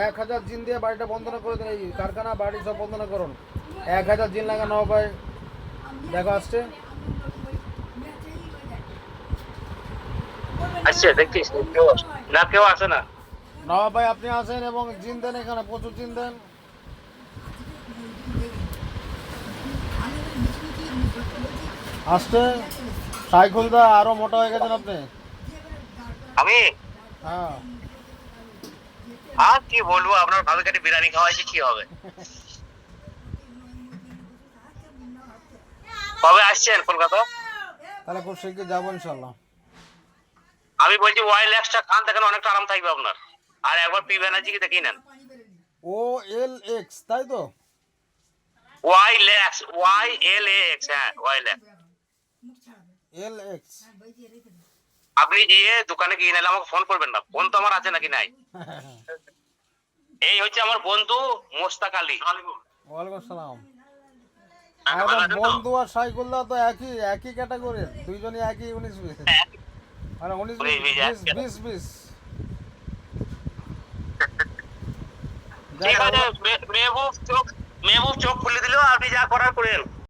Speaker 1: 1000 জিন দিয়ে বাড়িটা বন্ধনা করে দেন। এই কারখানা বাড়ি সব বন্ধনা করুন। 1000 জিন লাগানো ভাই, দেখো আসছে।
Speaker 2: আচ্ছা দেখছিস না, কেউ আসে না।
Speaker 1: নবাব ভাই আপনি আসেন এবং জিন দেন, এখানে প্রচুর জিন দেন। আসছে সাইকুল দা, আরো মোটা হয়ে গেছেন আপনি।
Speaker 2: আমি
Speaker 1: হ্যাঁ
Speaker 2: আর কি বলবো, আপনার ভাবে কেটে বিরিয়ানি খাওয়াইছে কি হবে। কবে আসছেন কলকাতা?
Speaker 1: তাহলে খুব শীঘ্রই যাবো ইনশাল্লাহ।
Speaker 2: আমি বলছি ওয়াইল এক্সটা খান, দেখেন অনেকটা আরাম থাকবে আপনার। আর একবার পি ব্যানার্জি কি দেখি নেন।
Speaker 1: OLX তাই তো?
Speaker 2: YLX, হ্যাঁ YLX।
Speaker 1: LX।
Speaker 2: আপনি গিয়ে দোকানে গিয়ে নিলে আমাকে ফোন করবেন না, ফোন তো আমার আছে নাকি নাই। এই হচ্ছে আমার বন্ধু মোস্তাক আলী।
Speaker 1: ওয়ালাইকুম আসসালাম।
Speaker 2: ভালো আছেন তো?
Speaker 1: বন্ধু আর সাইকুল্লাহ তো একই ক্যাটাগরি, দুইজনই একই 19-20। মানে 19-20
Speaker 2: ঠিক আছে, মেহবুব চোখ খুলে দিল, আপনি যা করার করেন।